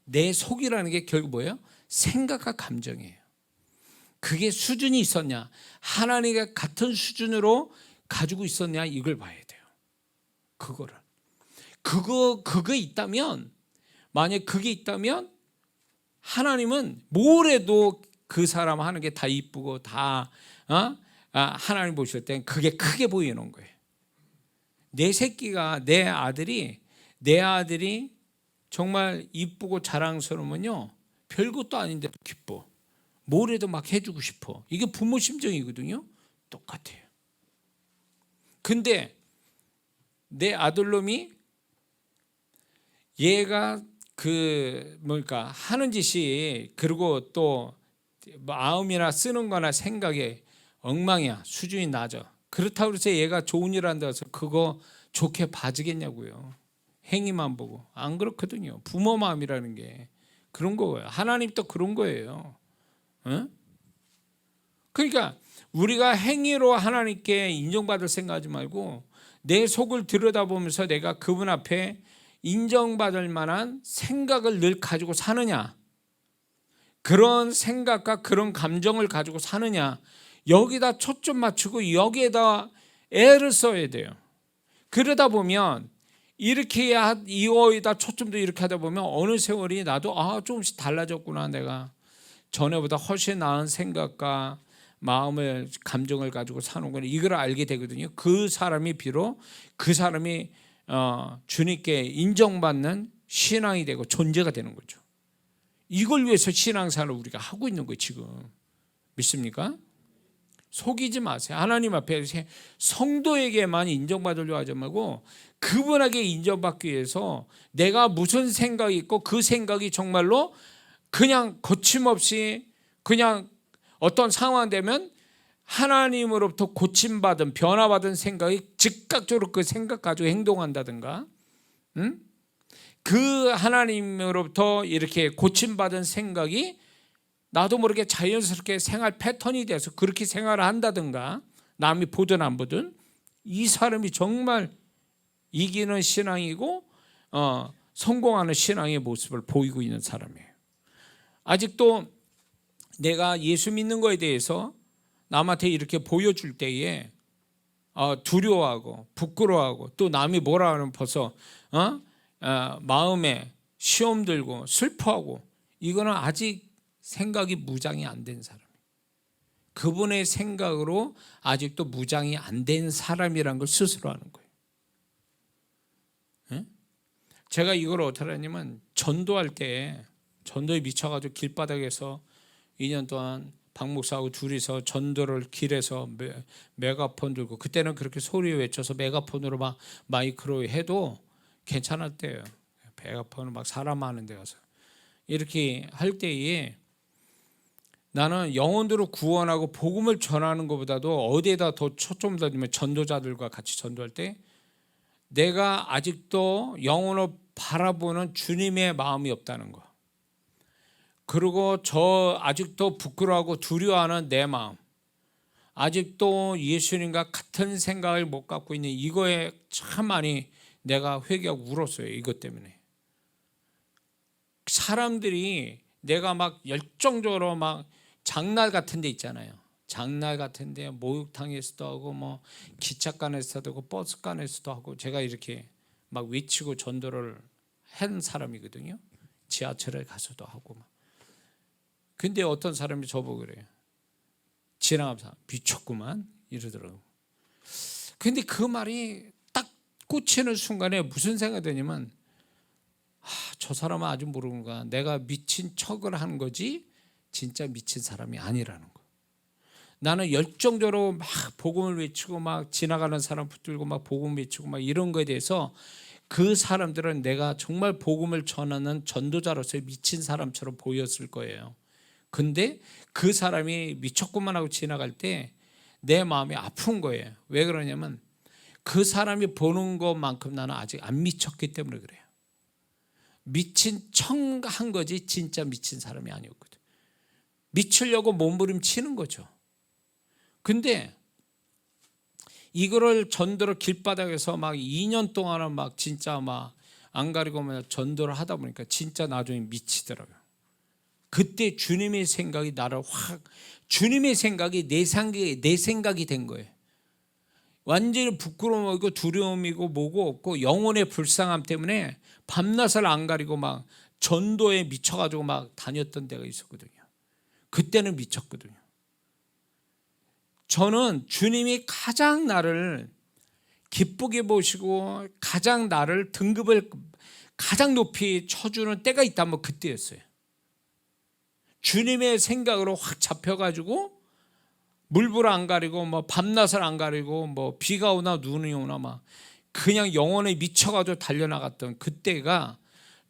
내 속이라는 게 결국 뭐예요? 생각과 감정이에요. 그게 수준이 있었냐? 하나님과 같은 수준으로 가지고 있었냐? 이걸 봐야 돼요. 그거를. 그거 있다면, 만약 그게 있다면 하나님은 뭘 해도 그 사람 하는 게 다 이쁘고 다 하나님 보실 땐 그게 크게 보이는 거예요. 내 새끼가 내 아들이 정말 이쁘고 자랑스러우면요 별것도 아닌데도 기뻐. 뭘 해도 막 해주고 싶어. 이게 부모 심정이거든요. 똑같아요. 근데 내 아들놈이 얘가 하는 짓이 그리고 또 마음이나 쓰는 거나 생각에 엉망이야. 수준이 낮아. 그렇다고 해서 얘가 좋은 일 한다고 해서 그거 좋게 봐주겠냐고요. 행위만 보고. 안 그렇거든요. 부모 마음이라는 게 그런 거예요. 하나님도 그런 거예요. 응? 그러니까 우리가 행위로 하나님께 인정받을 생각하지 말고 내 속을 들여다보면서 내가 그분 앞에 인정받을 만한 생각을 늘 가지고 사느냐, 그런 생각과 그런 감정을 가지고 사느냐, 여기다 초점 맞추고 여기에다 애를 써야 돼요. 그러다 보면 이렇게 이거에다 초점도 이렇게 하다 보면 어느 세월이 나도 조금씩 달라졌구나. 내가 전에보다 훨씬 나은 생각과 마음을 감정을 가지고 사는구나. 이걸 알게 되거든요. 그 사람이 비록 그 사람이 주님께 인정받는 신앙이 되고 존재가 되는 거죠. 이걸 위해서 신앙생활을 우리가 하고 있는 거예요. 지금 믿습니까? 속이지 마세요. 하나님 앞에 성도에게만 인정받으려고 하지 말고 그분에게 인정받기 위해서 내가 무슨 생각이 있고 그 생각이 정말로 그냥 거침없이 그냥 어떤 상황 되면 하나님으로부터 고침받은 변화받은 생각이 즉각적으로 그 생각 가지고 행동한다든가, 그 하나님으로부터 이렇게 고침받은 생각이 나도 모르게 자연스럽게 생활 패턴이 돼서 그렇게 생활을 한다든가, 남이 보든 안 보든 이 사람이 정말 이기는 신앙이고 성공하는 신앙의 모습을 보이고 있는 사람이에요. 아직도 내가 예수 믿는 거에 대해서 남한테 이렇게 보여줄 때에 두려워하고 부끄러워하고 또 남이 뭐라 하면 벌써 마음에 시험 들고 슬퍼하고, 이거는 아직 생각이 무장이 안 된 사람이에요. 그분의 생각으로 아직도 무장이 안 된 사람이라는 걸 스스로 하는 거예요. 제가 이걸 어떻게 하냐면 전도할 때 전도에 미쳐가지고 길바닥에서 2년 동안 박 목사하고 둘이서 전도를 길에서 메가폰 들고, 그때는 그렇게 소리 외쳐서 메가폰으로 막 마이크로 해도 괜찮았대요. 배가 아파는 막 사람 많은 데 가서 이렇게 할 때에 나는 영혼들을 구원하고 복음을 전하는 것보다도 어디에다 더 초점을 두면 전도자들과 같이 전도할 때 내가 아직도 영혼을 바라보는 주님의 마음이 없다는 거, 그리고 저 아직도 부끄러워하고 두려워하는 내 마음, 아직도 예수님과 같은 생각을 못 갖고 있는 이거에 참 많이 내가 회개하고 울었어요. 이것 때문에 사람들이 내가 막 열정적으로 막 장날 같은 데 있잖아요. 장날 같은 데 목욕탕에서도 하고 뭐 기차간에서도 하고 버스간에서도 하고 제가 이렇게 막 외치고 전도를 한 사람이거든요. 지하철에 가서도 하고 막. 근데 어떤 사람이 저보고 그래요. 지나가면서 미쳤구만 이러더라고요. 근데 그 말이 딱 꽂히는 순간에 무슨 생각이 드냐면 저 사람은 아직 모르는 거야. 내가 미친 척을 한 거지 진짜 미친 사람이 아니라는 거. 나는 열정적으로 막 복음을 외치고 막 지나가는 사람 붙들고 막 복음 외치고 막 이런 거에 대해서 그 사람들은 내가 정말 복음을 전하는 전도자로서의 미친 사람처럼 보였을 거예요. 근데 그 사람이 미쳤구만 하고 지나갈 때 내 마음이 아픈 거예요. 왜 그러냐면 그 사람이 보는 것만큼 나는 아직 안 미쳤기 때문에 그래요. 미친 척 한 거지 진짜 미친 사람이 아니었거든. 미치려고 몸부림치는 거죠. 근데 이거를 전도를 길바닥에서 막 2년 동안은 막 진짜 막 안 가리고 전도를 하다 보니까 진짜 나중에 미치더라고요. 그때 주님의 생각이 나를 확, 주님의 생각이 내 생각이 된 거예요. 완전히 부끄러움이고 두려움이고 뭐고 없고 영혼의 불쌍함 때문에 밤낮을 안 가리고 막 전도에 미쳐가지고 막 다녔던 때가 있었거든요. 그때는 미쳤거든요. 저는 주님이 가장 나를 기쁘게 보시고 가장 나를 등급을 가장 높이 쳐주는 때가 있다면 그때였어요. 주님의 생각으로 확 잡혀가지고 물불 안 가리고 뭐 밤낮을 안 가리고 뭐 비가 오나 눈이 오나 막 그냥 영혼에 미쳐가지고 달려나갔던 그때가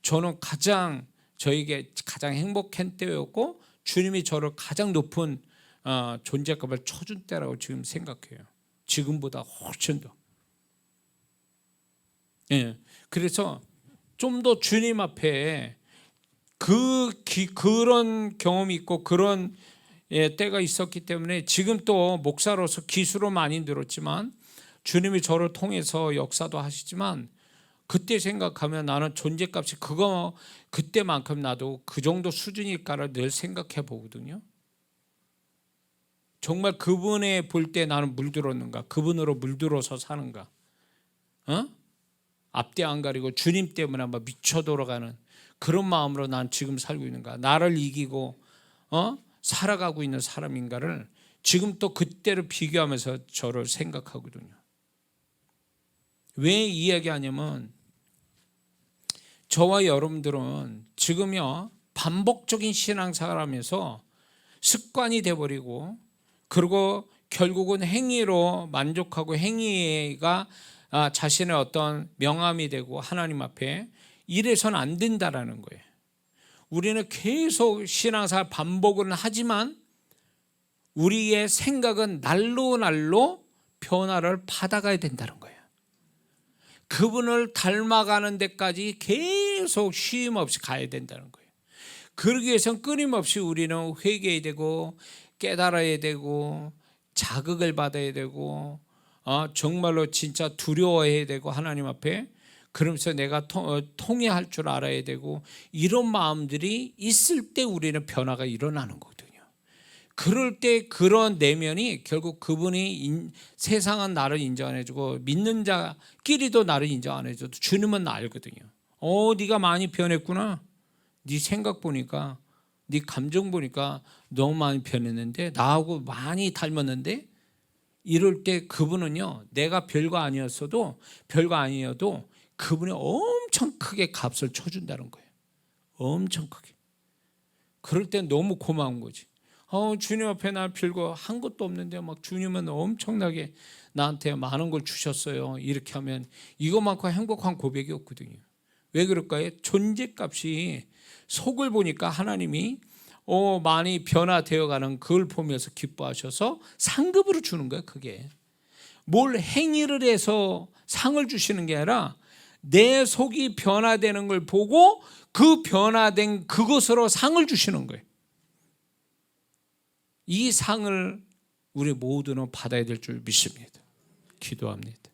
저는 가장 저에게 가장 행복한 때였고 주님이 저를 가장 높은 존재감을 쳐준 때라고 지금 생각해요. 지금보다 훨씬 더. 예. 그래서 좀 더 주님 앞에 그런 경험이 있고 그런 때가 있었기 때문에 지금 또 목사로서 기수로 많이 늘었지만 주님이 저를 통해서 역사도 하시지만 그때 생각하면 나는 존재값이 그때만큼 나도 그 정도 수준일까를 늘 생각해 보거든요. 정말 그분에 볼 때 나는 물들었는가, 그분으로 물들어서 사는가, 앞뒤 안 가리고 주님 때문에 막 미쳐 돌아가는 그런 마음으로 난 지금 살고 있는가, 나를 이기고 살아가고 있는 사람인가를 지금 또 그때를 비교하면서 저를 생각하거든요. 왜 이야기하냐면 저와 여러분들은 지금요 반복적인 신앙생활을 하면서 습관이 돼버리고 그리고 결국은 행위로 만족하고 행위가 자신의 어떤 명함이 되고 하나님 앞에 이래서는 안 된다라는 거예요. 우리는 계속 신앙생활 반복은 하지만 우리의 생각은 날로 날로 변화를 받아가야 된다는 거예요. 그분을 닮아가는 데까지 계속 쉼 없이 가야 된다는 거예요. 그러기 위해서는 끊임없이 우리는 회개해야 되고 깨달아야 되고 자극을 받아야 되고 정말로 진짜 두려워해야 되고 하나님 앞에 그러면서 내가 통회할 줄 알아야 되고 이런 마음들이 있을 때 우리는 변화가 일어나는 거거든요. 그럴 때 그런 내면이 결국 그분이 세상은 나를 인정 안 해주고 믿는 자끼리도 나를 인정 안 해줘도 주님은 나 알거든요. 네가 많이 변했구나. 네 생각 보니까 네 감정 보니까 너무 많이 변했는데 나하고 많이 닮았는데 이럴 때 그분은요 내가 별거 아니어도 그분이 엄청 크게 값을 쳐준다는 거예요. 엄청 크게. 그럴 때 너무 고마운 거지. 주님 앞에 나 별거 한 것도 없는데 막 주님은 엄청나게 나한테 많은 걸 주셨어요. 이렇게 하면 이것만큼 행복한 고백이 없거든요. 왜 그럴까요? 존재값이 속을 보니까 하나님이 많이 변화되어가는 그걸 보면서 기뻐하셔서 상급으로 주는 거예요. 그게 뭘 행위를 해서 상을 주시는 게 아니라 내 속이 변화되는 걸 보고 그 변화된 그것으로 상을 주시는 거예요. 이 상을 우리 모두는 받아야 될 줄 믿습니다. 기도합니다.